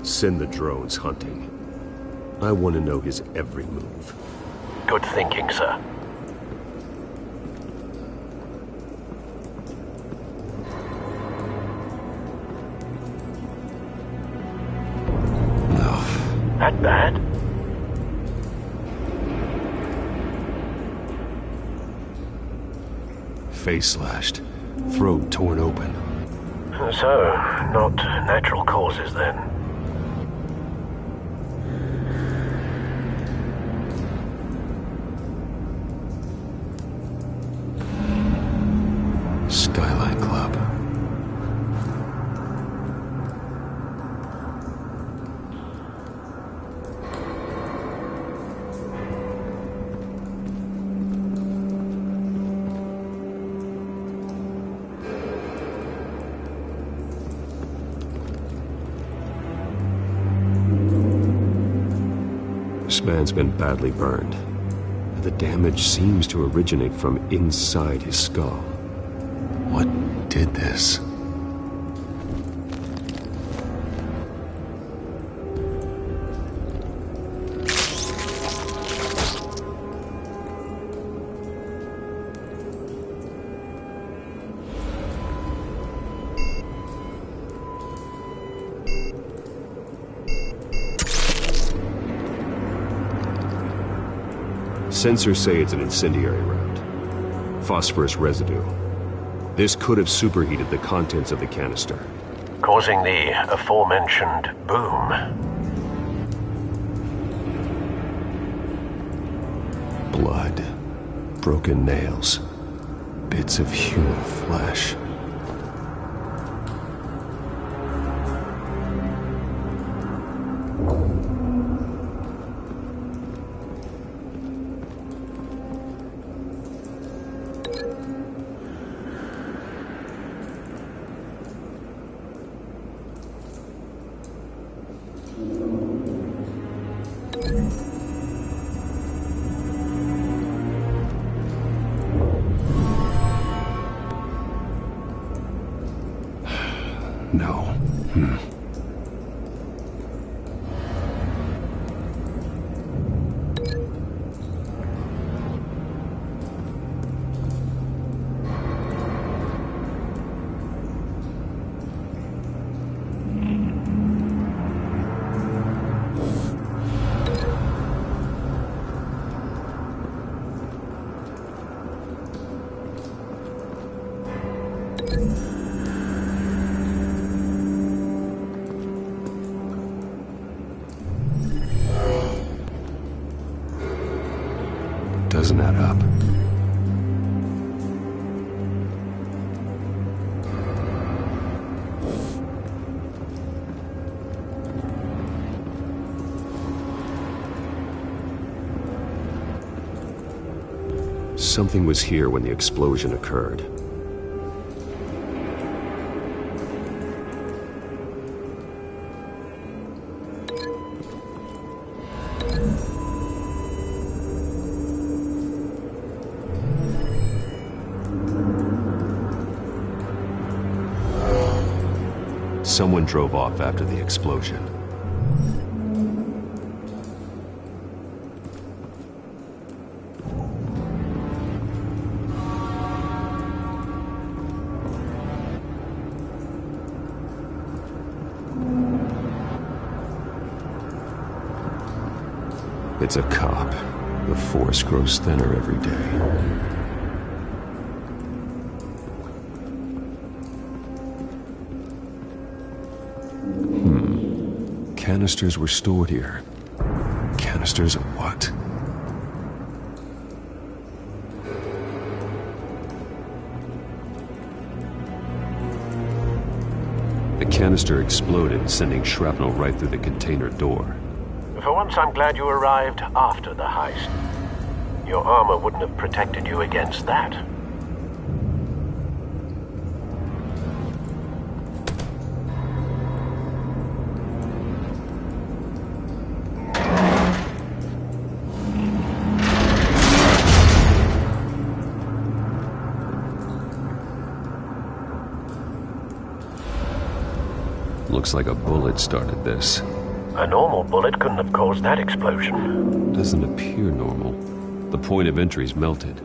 Speaker 1: Send the drones hunting. I want to know his every move.
Speaker 6: Good thinking, sir.
Speaker 1: No.
Speaker 6: That bad?
Speaker 1: Face slashed, throat torn open.
Speaker 6: So, not natural causes then.
Speaker 1: Skyline Club. This man's been badly burned. The damage seems to originate from inside his skull. What did this? Sensors say it's an incendiary round. Phosphorus residue. This could have superheated the contents of the canister,
Speaker 6: causing the aforementioned boom.
Speaker 1: Blood, broken nails, bits of human flesh. No. Doesn't add up. Something was here when the explosion occurred. Someone drove off after the explosion. It's a cop. The force grows thinner every day. Canisters were stored here. Canisters of what? The canister exploded, sending shrapnel right through the container door.
Speaker 6: For once, I'm glad you arrived after the heist. Your armor wouldn't have protected you against that.
Speaker 1: Looks like a bullet started this.
Speaker 6: A normal bullet couldn't have caused that explosion.
Speaker 1: Doesn't appear normal. The point of entry's melted.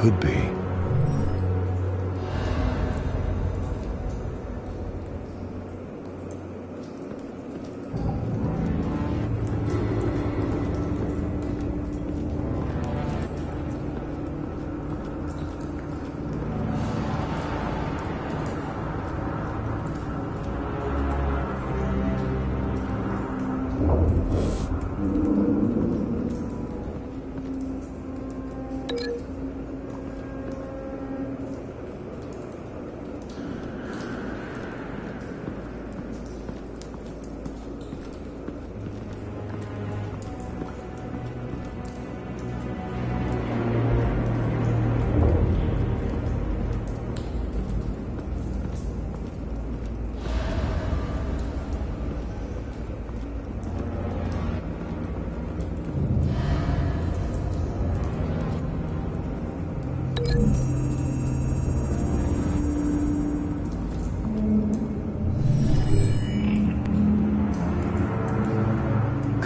Speaker 1: Could be.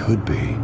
Speaker 1: Could be.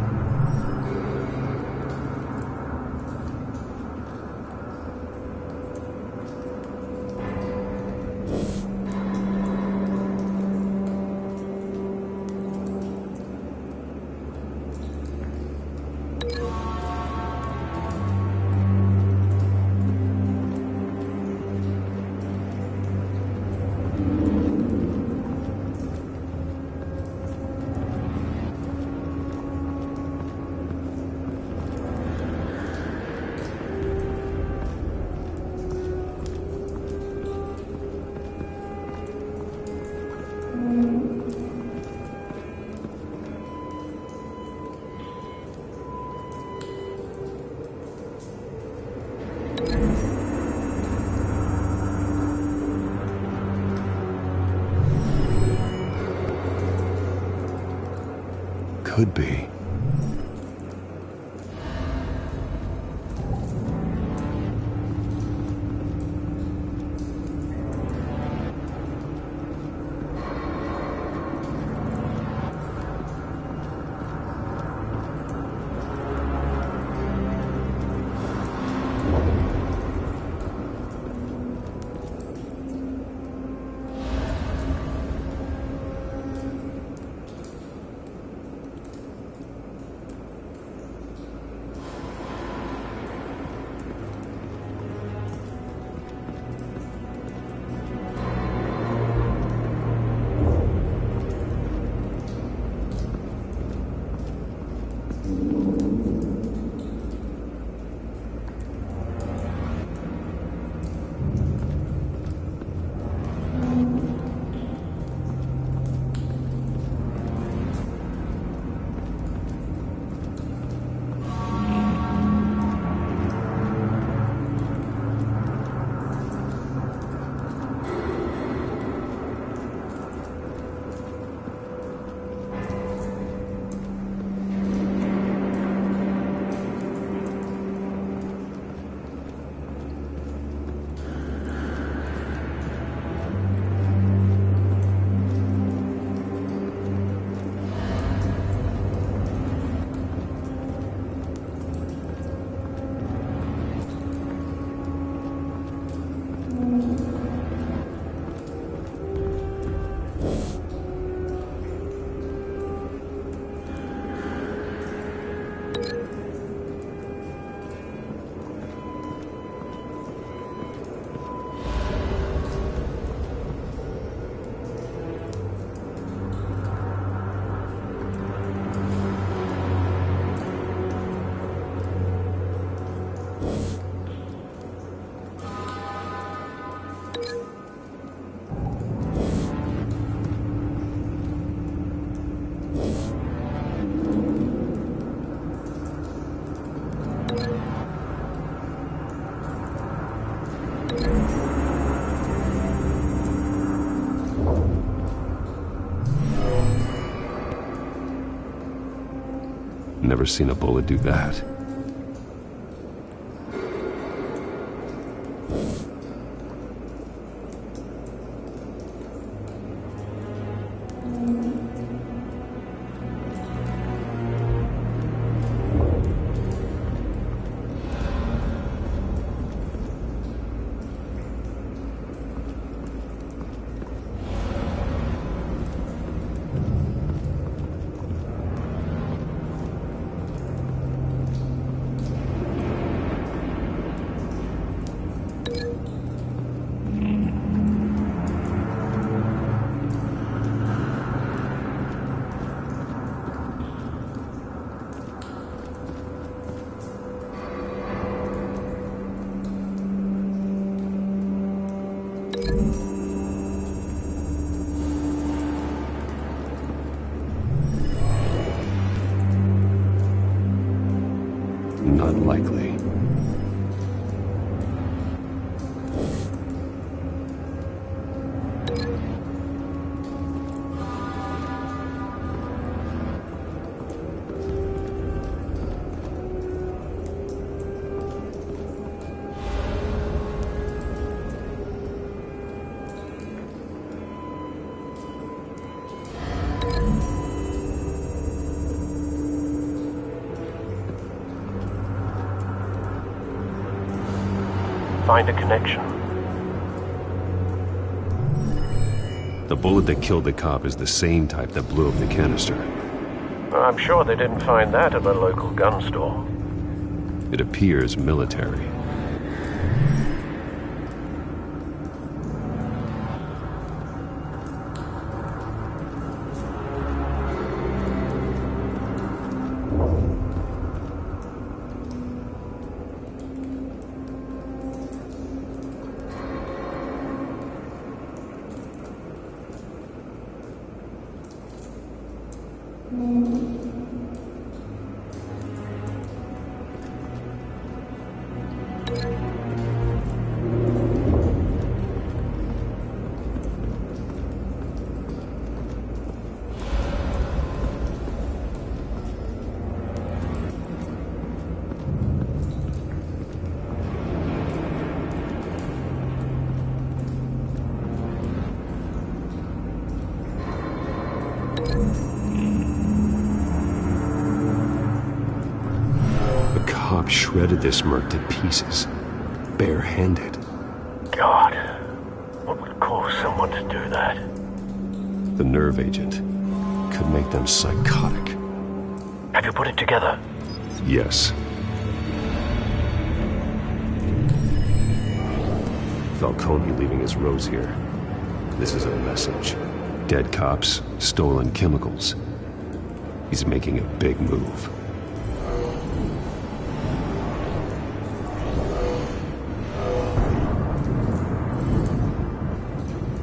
Speaker 1: Could be. Never seen a bullet do that. Not likely.
Speaker 6: Find a connection.
Speaker 1: The bullet that killed the cop is the same type that blew up the canister.
Speaker 6: I'm sure they didn't find that at a local gun store.
Speaker 1: It appears military. Shredded this merc to pieces, bare-handed.
Speaker 6: God, what would cause someone to do that?
Speaker 1: The nerve agent could make them psychotic.
Speaker 6: Have you put it together?
Speaker 1: Yes. Falcone leaving his rose here. This is a message. Dead cops, stolen chemicals. He's making a big move.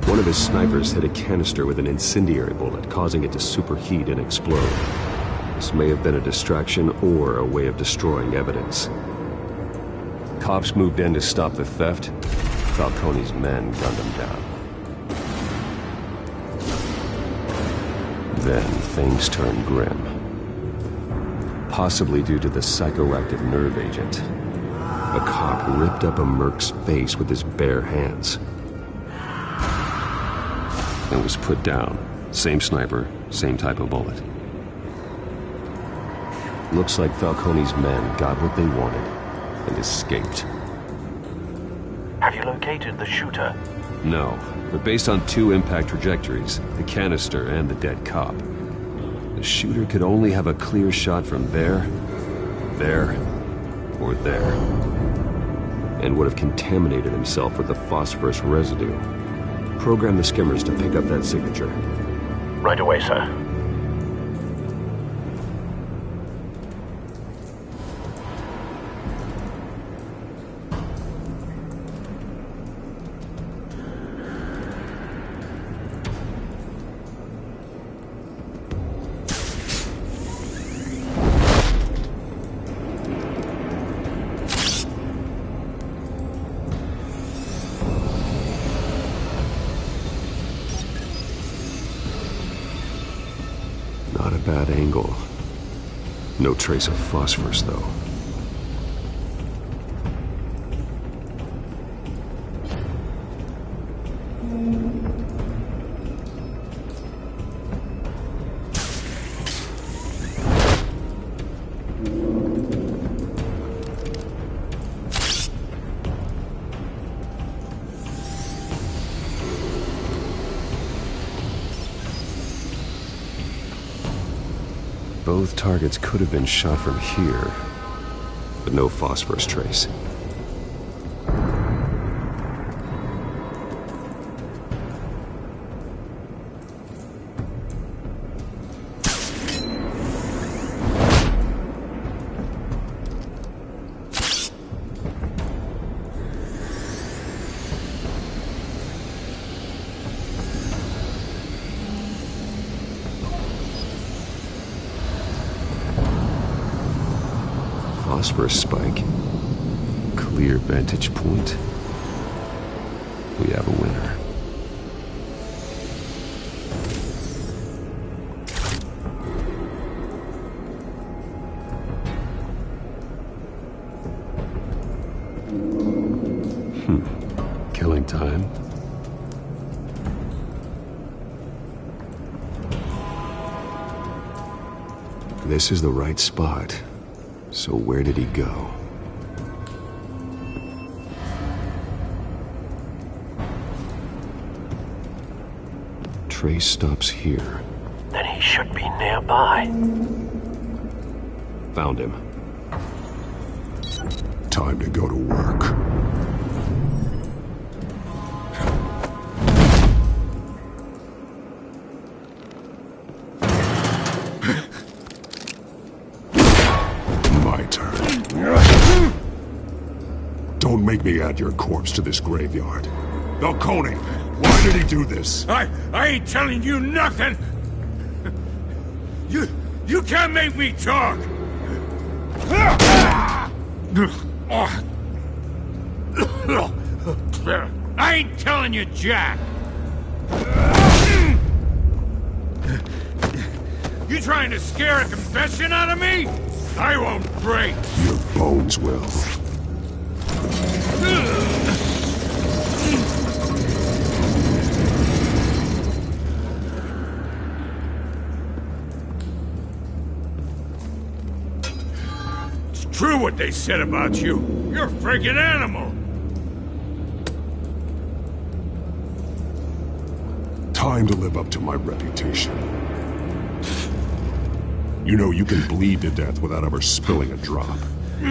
Speaker 1: One of his snipers hit a canister with an incendiary bullet, causing it to superheat and explode. This may have been a distraction or a way of destroying evidence. Cops moved in to stop the theft. Falcone's men gunned him down. Then things turned grim. Possibly due to the psychoactive nerve agent. A cop ripped up a merc's face with his bare hands. And was put down. Same sniper, same type of bullet. Looks like Falcone's men got what they wanted and escaped.
Speaker 6: Have you located the shooter?
Speaker 1: No, but based on two impact trajectories, the canister and the dead cop, the shooter could only have a clear shot from there, or there, and would have contaminated himself with the phosphorus residue. Program the skimmers to pick up that signature.
Speaker 6: Right away, sir.
Speaker 1: Not a bad angle. No trace of phosphorus, though. Both targets could have been shot from here, but no phosphorus trace. Phosphorus spike. Clear vantage point. We have a winner. Killing time. This is the right spot. So where did he go? Trace stops here.
Speaker 6: Then he should be nearby.
Speaker 1: Found him.
Speaker 14: Time to go to work. Don't make me add your corpse to this graveyard. Falcone, why did he do this?
Speaker 15: I ain't telling you nothing! You can't make me talk! I ain't telling you, Jack! You trying to scare a confession out of me? I won't break!
Speaker 14: Your bones will.
Speaker 15: It's true what they said about you. You're a freaking animal.
Speaker 14: Time to live up to my reputation. You know you can bleed to death without ever spilling a drop.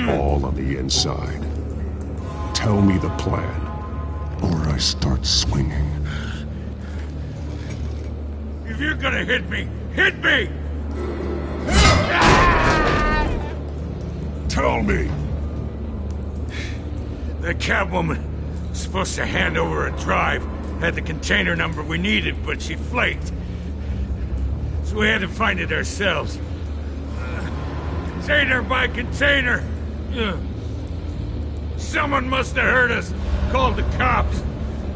Speaker 14: All on the inside. Tell me the plan, or I start swinging.
Speaker 15: If you're gonna hit me, hit me!
Speaker 14: Tell me!
Speaker 15: The Catwoman was supposed to hand over a drive, had the container number we needed, but she flaked. So we had to find it ourselves. Container by container. Someone must have heard us, called the cops.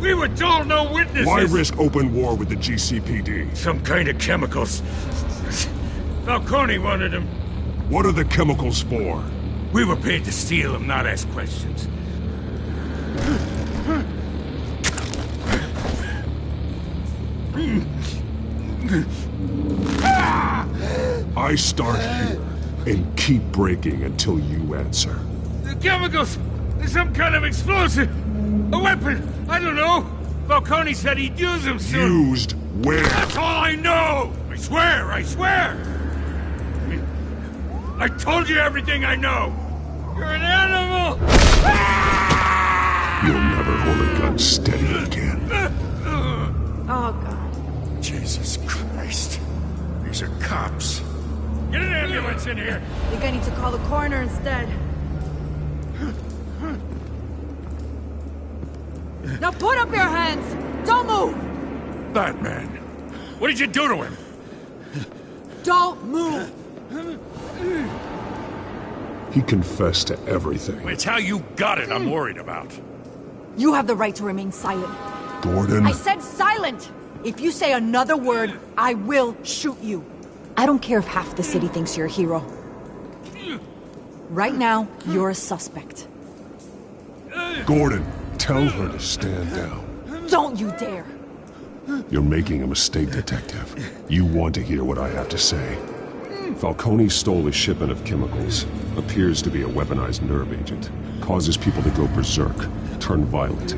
Speaker 15: We were told no witnesses.
Speaker 14: Why risk open war with the GCPD?
Speaker 15: Some kind of chemicals. Falcone wanted them.
Speaker 14: What are the chemicals for?
Speaker 15: We were paid to steal them, not ask questions.
Speaker 14: I start here and keep breaking until you answer.
Speaker 15: The chemicals! Some kind of explosive! A weapon! I don't know! Falcone said he'd use them soon!
Speaker 14: Used where?
Speaker 15: That's all I know! I swear! I swear! I told you everything I know! You're an animal!
Speaker 14: You'll never hold a gun steady again.
Speaker 3: Oh, God.
Speaker 12: Jesus Christ. These are cops.
Speaker 15: Get an ambulance in here!
Speaker 3: I think I need to call the coroner instead. Now put up your hands! Don't move!
Speaker 12: Batman. What did you do to him?
Speaker 3: Don't move!
Speaker 14: He confessed to everything.
Speaker 12: It's how you got it I'm worried about.
Speaker 10: You have the right to remain silent.
Speaker 14: Gordon?
Speaker 10: I said silent! If you say another word, I will shoot you. I don't care if half the city thinks you're a hero. Right now, you're a suspect.
Speaker 14: Gordon, tell her to stand down.
Speaker 10: Don't you dare!
Speaker 14: You're making a mistake, Detective. You want to hear what I have to say. Falcone stole a shipment of chemicals. Appears to be a weaponized nerve agent. Causes people to go berserk, turn violent.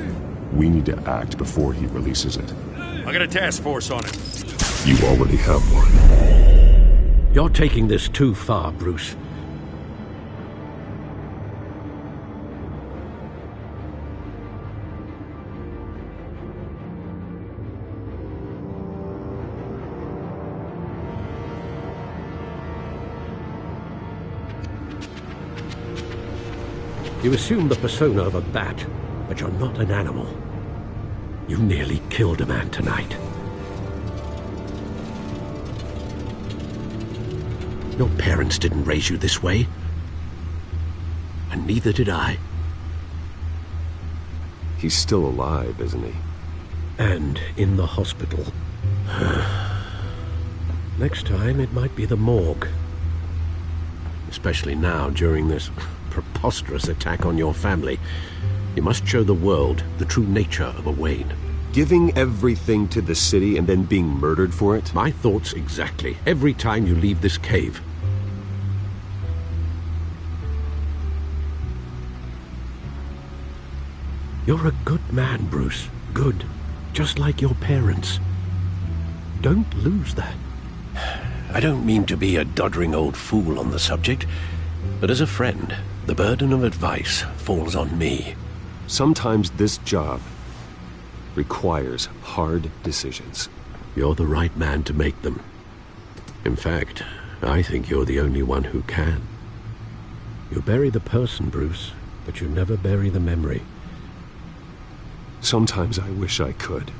Speaker 14: We need to act before he releases it.
Speaker 12: I got a task force on it.
Speaker 14: You already have one.
Speaker 6: You're taking this too far, Bruce. You assume the persona of a bat, but you're not an animal. You nearly killed a man tonight. Your parents didn't raise you this way. And neither did I.
Speaker 1: He's still alive, isn't he?
Speaker 6: And in the hospital. Next time, it might be the morgue. Especially now, during this preposterous attack on your family. You must show the world the true nature of a Wayne.
Speaker 1: Giving everything to the city and then being murdered for it?
Speaker 6: My thoughts exactly. Every time you leave this cave. You're a good man, Bruce. Good. Just like your parents. Don't lose that. I don't mean to be a doddering old fool on the subject, but as a friend, the burden of advice falls on me.
Speaker 1: Sometimes this job requires hard decisions.
Speaker 6: You're the right man to make them. In fact, I think you're the only one who can. You bury the person, Bruce, but you never bury the memory.
Speaker 1: Sometimes I wish I could.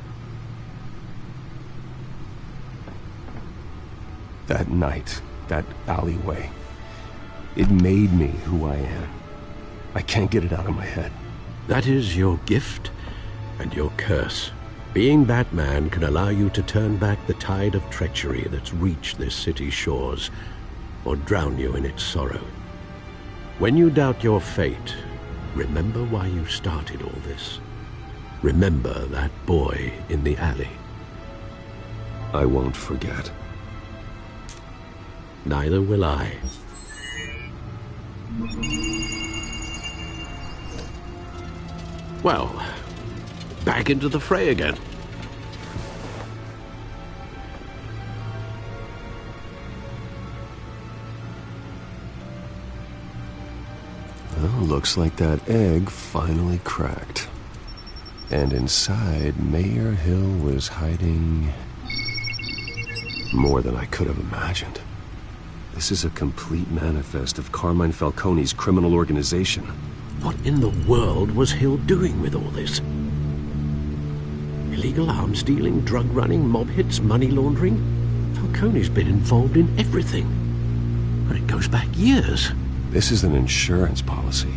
Speaker 1: That night, that alleyway, it made me who I am. I can't get it out of my head.
Speaker 6: That is your gift and your curse. Being Batman can allow you to turn back the tide of treachery that's reached this city's shores, or drown you in its sorrow. When you doubt your fate, remember why you started all this. Remember that boy in the alley.
Speaker 1: I won't forget.
Speaker 6: Neither will I. Well, back into the fray again.
Speaker 1: Well, looks like that egg finally cracked. And inside, Mayor Hill was hiding more than I could have imagined. This is a complete manifest of Carmine Falcone's criminal organization.
Speaker 6: What in the world was Hill doing with all this? Illegal arms dealing, drug running, mob hits, money laundering? Falcone's been involved in everything. But it goes back years.
Speaker 1: This is an insurance policy.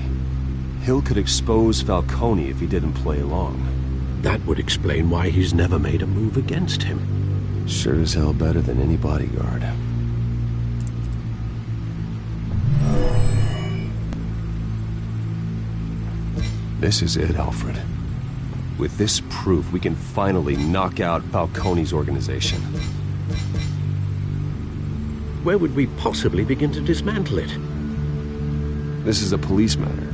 Speaker 1: Hill could expose Falcone if he didn't play along.
Speaker 6: That would explain why he's never made a move against him.
Speaker 1: Sure as hell better than any bodyguard. This is it, Alfred. With this proof, we can finally knock out Falcone's organization.
Speaker 6: Where would we possibly begin to dismantle it?
Speaker 1: This is a police matter.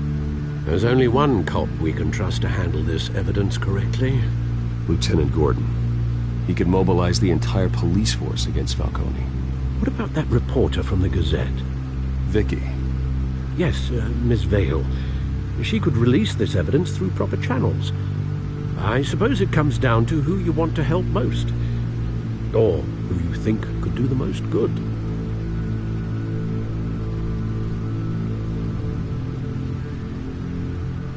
Speaker 6: There's only one cop we can trust to handle this evidence correctly.
Speaker 1: Lieutenant Gordon. He could mobilize the entire police force against Falcone.
Speaker 6: What about that reporter from the Gazette?
Speaker 1: Vicky.
Speaker 6: Yes, Miss Vale. She could release this evidence through proper channels. I suppose it comes down to who you want to help most. Or who you think could do the most good.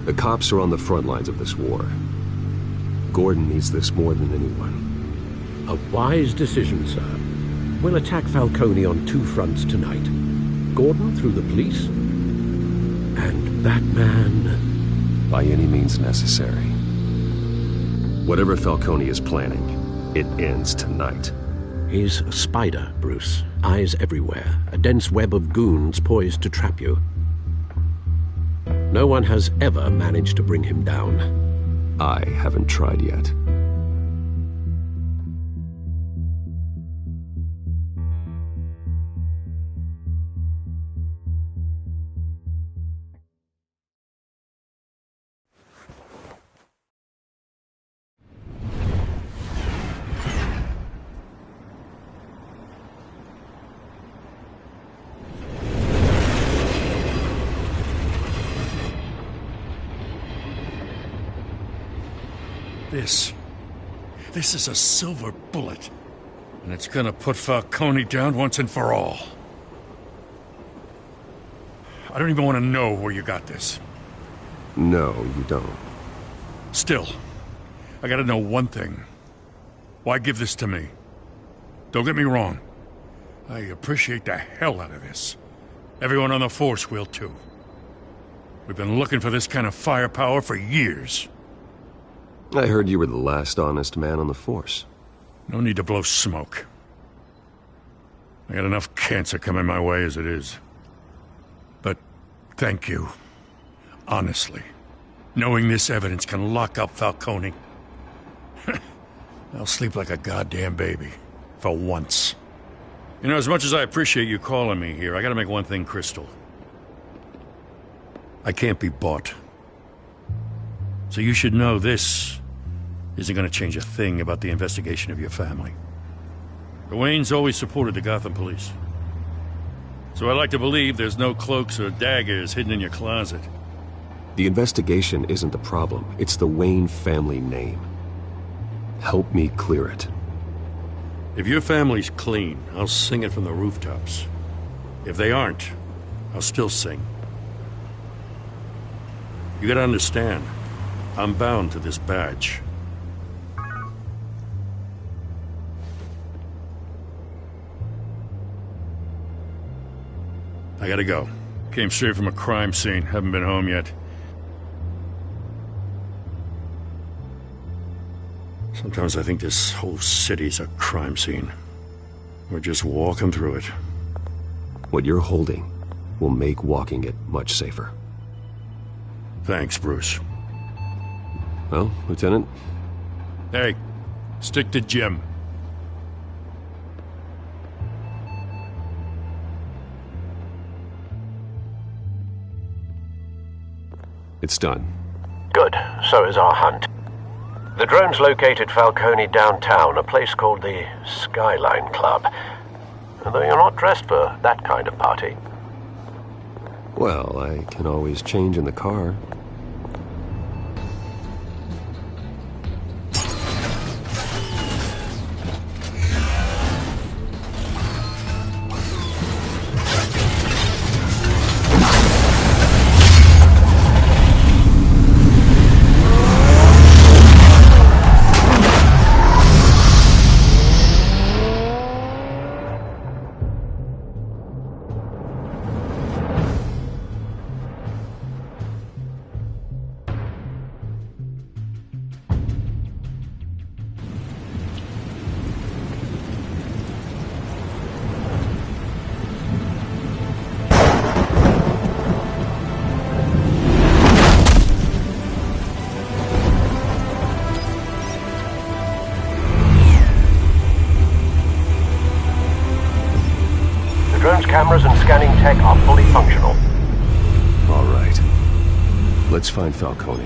Speaker 1: The cops are on the front lines of this war. Gordon needs this more than anyone.
Speaker 6: A wise decision, sir. We'll attack Falcone on two fronts tonight. Gordon through the police, and Batman
Speaker 1: by any means necessary. Whatever Falcone is planning, it ends tonight.
Speaker 6: He's a spider, Bruce. Eyes everywhere. A dense web of goons poised to trap you. No one has ever managed to bring him down.
Speaker 1: I haven't tried yet.
Speaker 12: This is a silver bullet, and it's gonna put Falcone down once and for all. I don't even want to know where you got this.
Speaker 1: No, you don't.
Speaker 12: Still, I gotta know one thing. Why give this to me? Don't get me wrong. I appreciate the hell out of this. Everyone on the force will too. We've been looking for this kind of firepower for years.
Speaker 1: I heard you were the last honest man on the force.
Speaker 12: No need to blow smoke. I got enough cancer coming my way as it is. But thank you. Honestly. Knowing this evidence can lock up Falcone. I'll sleep like a goddamn baby. For once. You know, as much as I appreciate you calling me here, I gotta make one thing crystal. I can't be bought. So you should know this isn't gonna change a thing about the investigation of your family. The Waynes always supported the Gotham police. So I like to believe there's no cloaks or daggers hidden in your closet.
Speaker 1: The investigation isn't the problem. It's the Wayne family name. Help me clear it.
Speaker 12: If your family's clean, I'll sing it from the rooftops. If they aren't, I'll still sing. You gotta understand, I'm bound to this badge. I gotta go. Came straight from a crime scene. Haven't been home yet. Sometimes I think this whole city's a crime scene. We're just walking through it.
Speaker 1: What you're holding will make walking it much safer.
Speaker 12: Thanks, Bruce.
Speaker 1: Well, Lieutenant?
Speaker 12: Hey, stick to Jim.
Speaker 1: It's done.
Speaker 6: Good. So is our hunt. The drones located Falcone downtown, a place called the Skyline Club. Though you're not dressed for that kind of party.
Speaker 1: Well, I can always change in the car.
Speaker 6: Cameras and scanning tech are fully functional.
Speaker 1: All right. Let's find Falcone.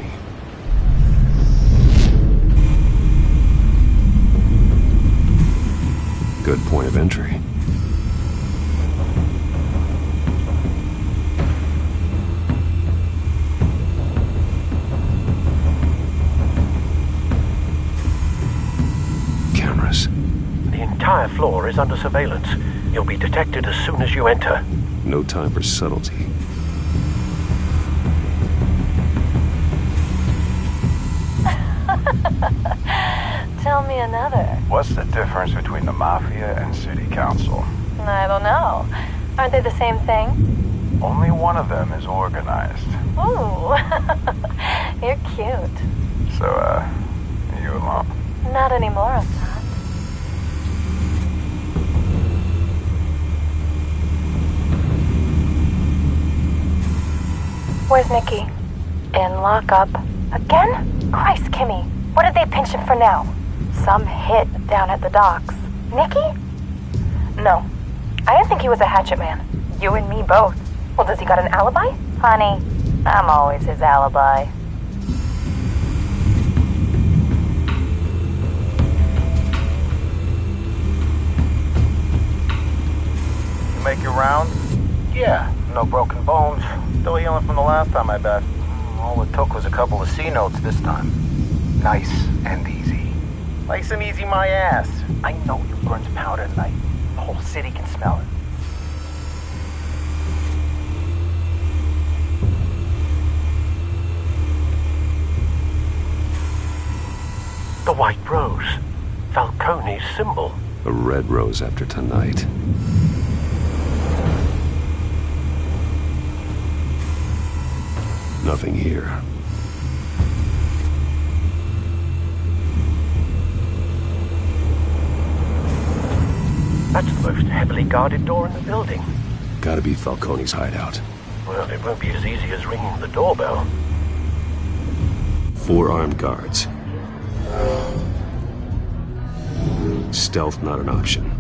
Speaker 1: Good point of entry. Cameras.
Speaker 6: The entire floor is under surveillance. You'll be detected as soon as you enter.
Speaker 1: No time for subtlety.
Speaker 10: Tell me another.
Speaker 16: What's the difference between the Mafia and City Council?
Speaker 10: I don't know. Aren't they the same thing?
Speaker 16: Only one of them is organized.
Speaker 10: Ooh. You're cute.
Speaker 16: So, you alone?
Speaker 10: Not anymore, I'm not.
Speaker 17: Where's Nikki? In lockup. Again? Christ, Kimmy. What did they pinch him for now? Some hit down at the docks. Nikki? No. I didn't think he was a hatchet man. You and me both. Well, does he got an alibi? Honey, I'm always his alibi.
Speaker 16: You make your rounds? Yeah, no broken bones. Still healing from the last time, I bet. All it took was a couple of C notes this time. Nice and easy. Nice and easy my ass. I know you burned powder tonight. The whole city can smell it.
Speaker 6: The white rose. Falcone's symbol.
Speaker 1: A red rose after tonight. Nothing here.
Speaker 6: That's the most heavily guarded door in the building.
Speaker 1: Gotta be Falcone's hideout.
Speaker 6: Well, it won't be as easy as ringing the doorbell.
Speaker 1: 4 armed guards. Stealth not an option.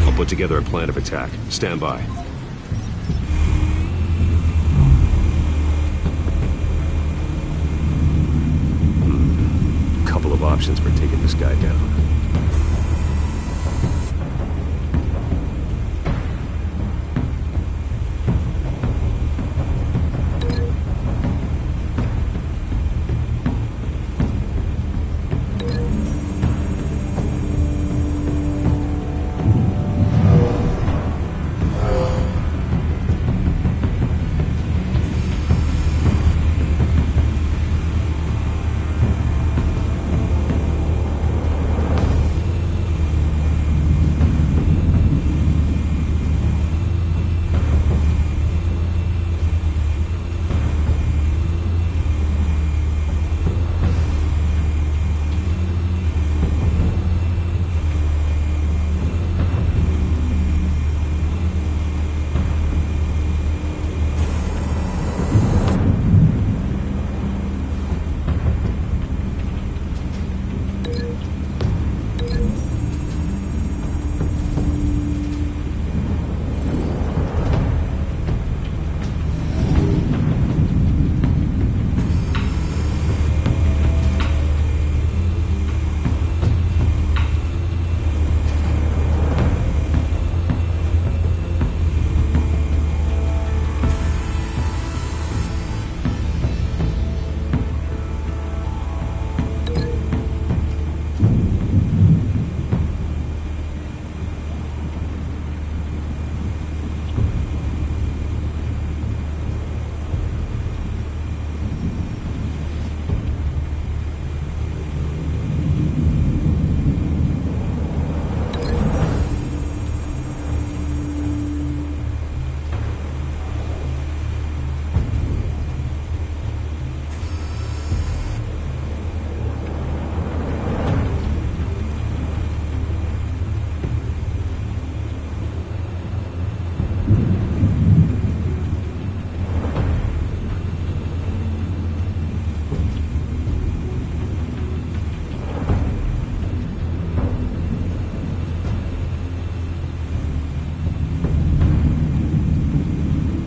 Speaker 1: I'll put together a plan of attack. Stand by. Couple of options for taking this guy down.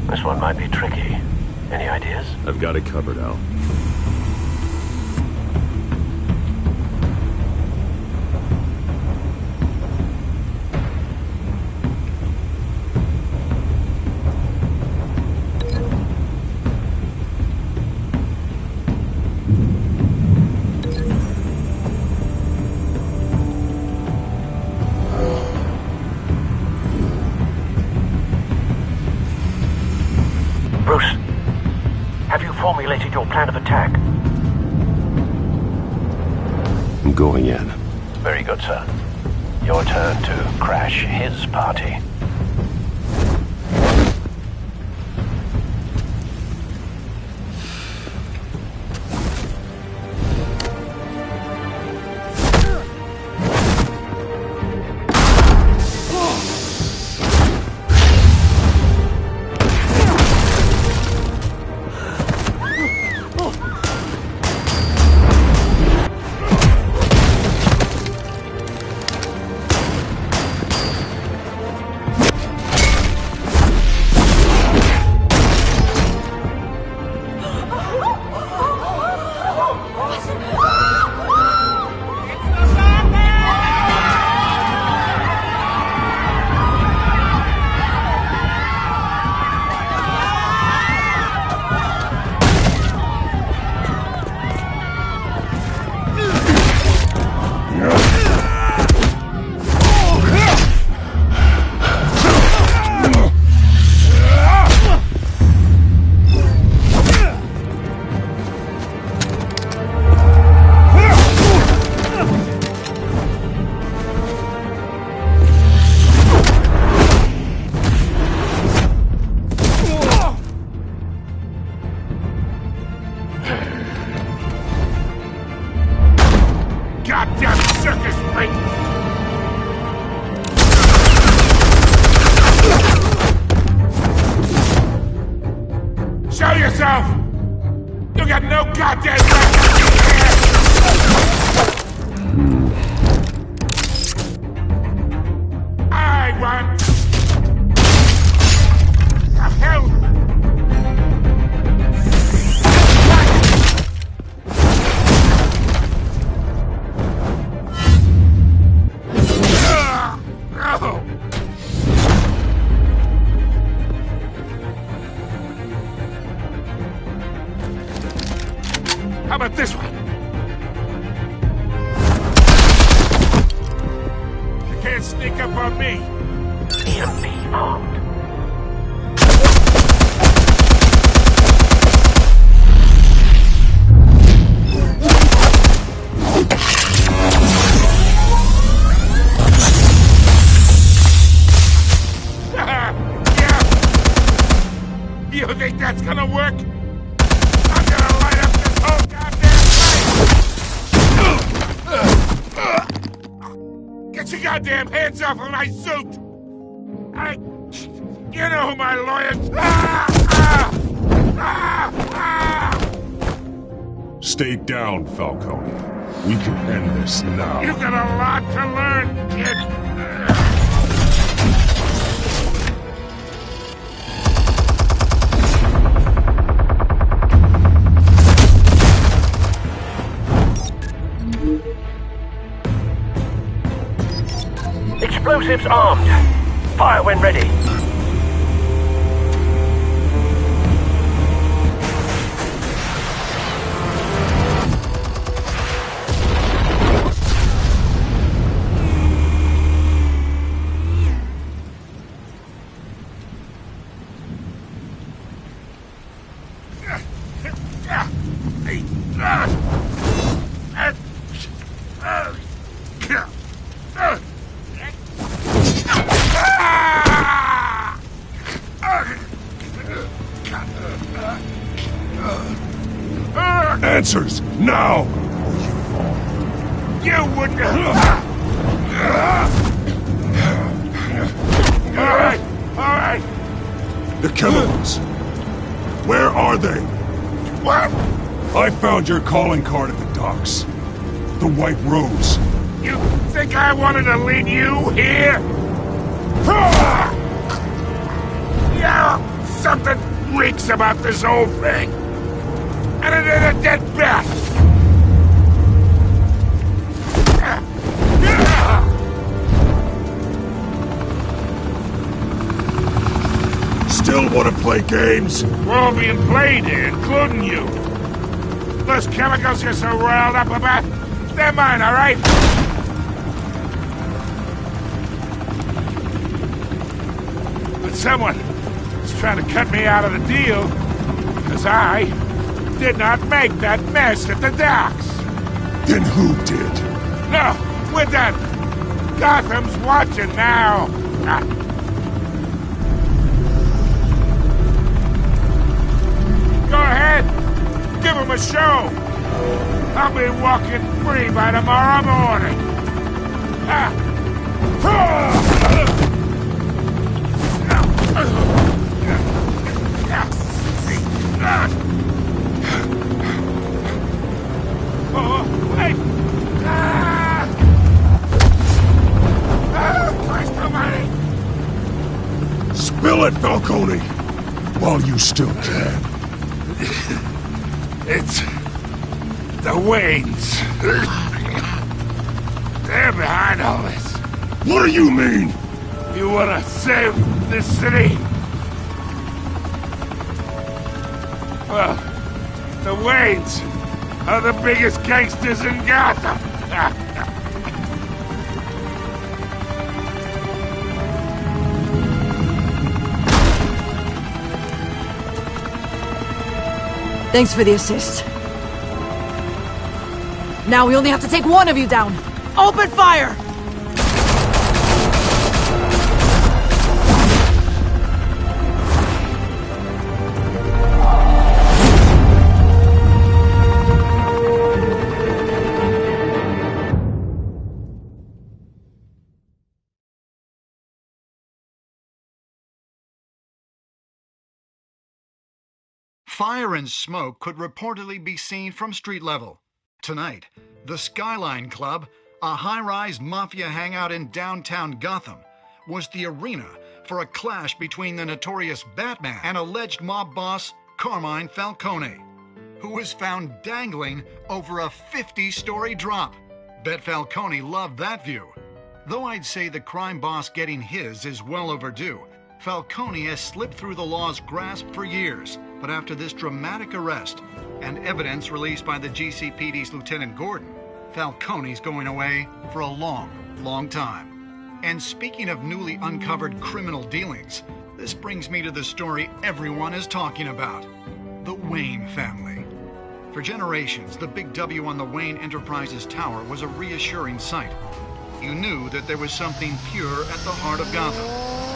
Speaker 6: This one might be tricky. Any ideas?
Speaker 1: I've got it covered, Al.
Speaker 6: Bruce, have you formulated your plan of attack?
Speaker 1: I'm going in.
Speaker 6: Very good, sir. Your turn to crash his party.
Speaker 15: yourself! You got no goddamn I want... The hell? How about this one? You can't sneak up on me. EMP armed. Yeah. You think that's gonna work? I'm gonna light up this whole goddamn place! Get your goddamn hands off of my suit! You know who my lawyers...
Speaker 14: Stay down, Falcone. We can end this now.
Speaker 15: You got a lot to learn, kid.
Speaker 18: Explosives armed. Fire when ready.
Speaker 14: Answers, now!
Speaker 15: You wouldn't... Alright.
Speaker 14: The chemicals. Where are they?
Speaker 15: What?
Speaker 14: I found your calling card at the docks. The White Rose.
Speaker 15: You think I wanted to lead you here? Yeah, something reeks about this whole thing. And it ain't a dead bat!
Speaker 14: Still want to play games?
Speaker 15: We're all being played here, including you. Those chemicals you're so riled up about, they're mine, all right? But someone is trying to cut me out of the deal, because I did not make that mess at the docks.
Speaker 14: Then who did?
Speaker 15: No, we're done. Gotham's watching now. Go ahead. Give him a show. I'll be walking free by tomorrow morning. Wait! Christ almighty!
Speaker 14: Spill it, Falcone! While you still can.
Speaker 15: It's... the Waynes. They're behind all this.
Speaker 14: What do you mean?
Speaker 15: You wanna save this city? Well, the Waynes are the biggest gangsters in Gotham.
Speaker 10: Thanks for the assist. Now we only have to take one of you down. Open fire!
Speaker 2: Fire and smoke could reportedly be seen from street level. Tonight, the Skyline Club, a high-rise mafia hangout in downtown Gotham, was the arena for a clash between the notorious Batman and alleged mob boss Carmine Falcone, who was found dangling over a 50-story drop. Bet Falcone loved that view. Though I'd say the crime boss getting his is well overdue, Falcone has slipped through the law's grasp for years. But after this dramatic arrest and evidence released by the GCPD's Lieutenant Gordon, Falcone's going away for a long, long time. And speaking of newly uncovered criminal dealings, this brings me to the story everyone is talking about: the Wayne family. For generations, the big W on the Wayne Enterprises Tower was a reassuring sight. You knew that there was something pure at the heart of Gotham,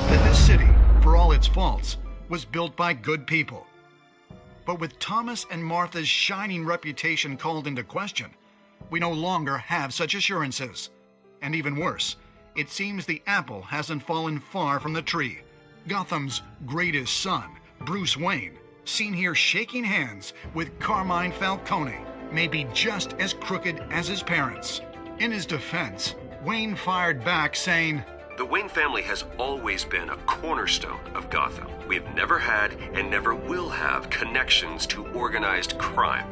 Speaker 2: that this city, for all its faults, was built by good people. But with Thomas and Martha's shining reputation called into question, we no longer have such assurances. And even worse, it seems the apple hasn't fallen far from the tree. Gotham's greatest son, Bruce Wayne, seen here shaking hands with Carmine Falcone, may be just as crooked as his parents. In his defense, Wayne fired back saying,
Speaker 1: "The Wayne family has always been a cornerstone of Gotham. We have never had and never will have connections to organized crime."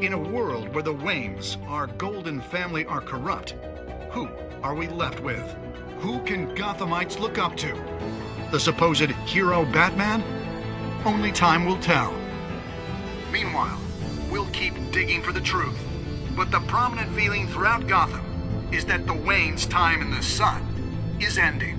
Speaker 2: In a world where the Waynes, our golden family, are corrupt, who are we left with? Who can Gothamites look up to? The supposed hero Batman? Only time will tell. Meanwhile, we'll keep digging for the truth. But the prominent feeling throughout Gotham is that the Waynes' time in the sun is ending.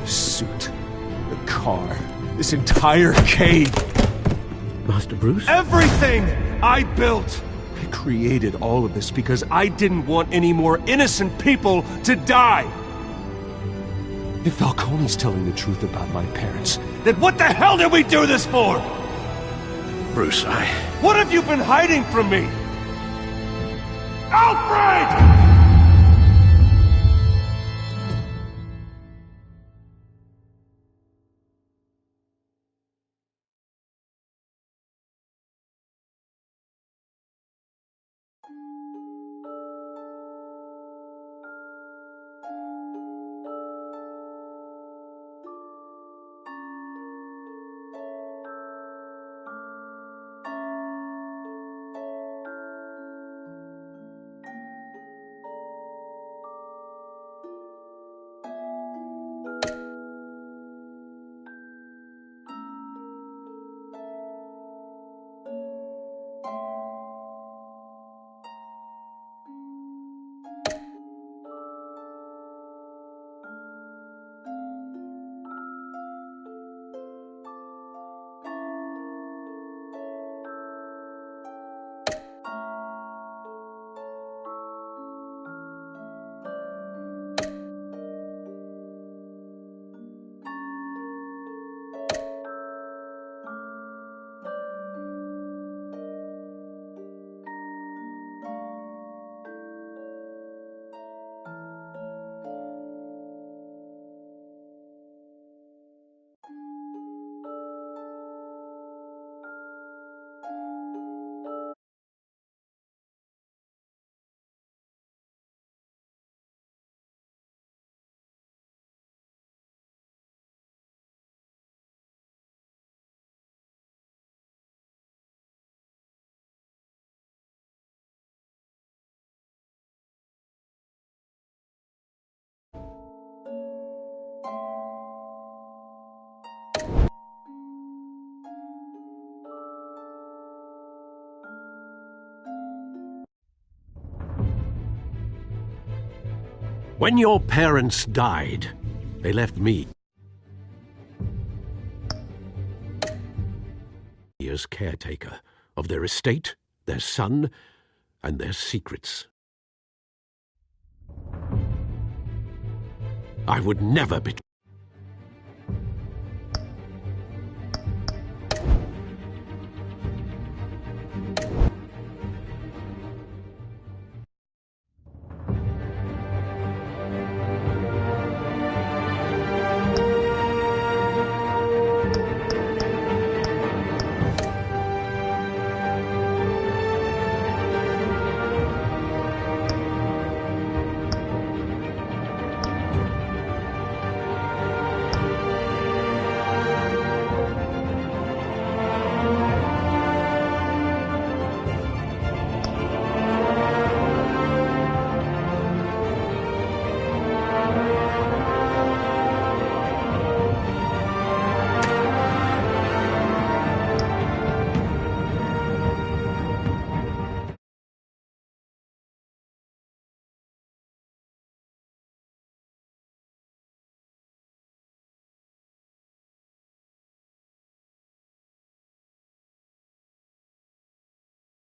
Speaker 1: The suit, the car, this entire cave.
Speaker 6: Master Bruce?
Speaker 1: Everything I built! I created all of this because I didn't want any more innocent people to die! If Falcone's telling the truth about my parents, then what the hell did we do this for?
Speaker 6: Bruce,
Speaker 1: What have you been hiding from me? Alfred!
Speaker 6: When your parents died, they left me as caretaker of their estate, their son, and their secrets. I would never betray.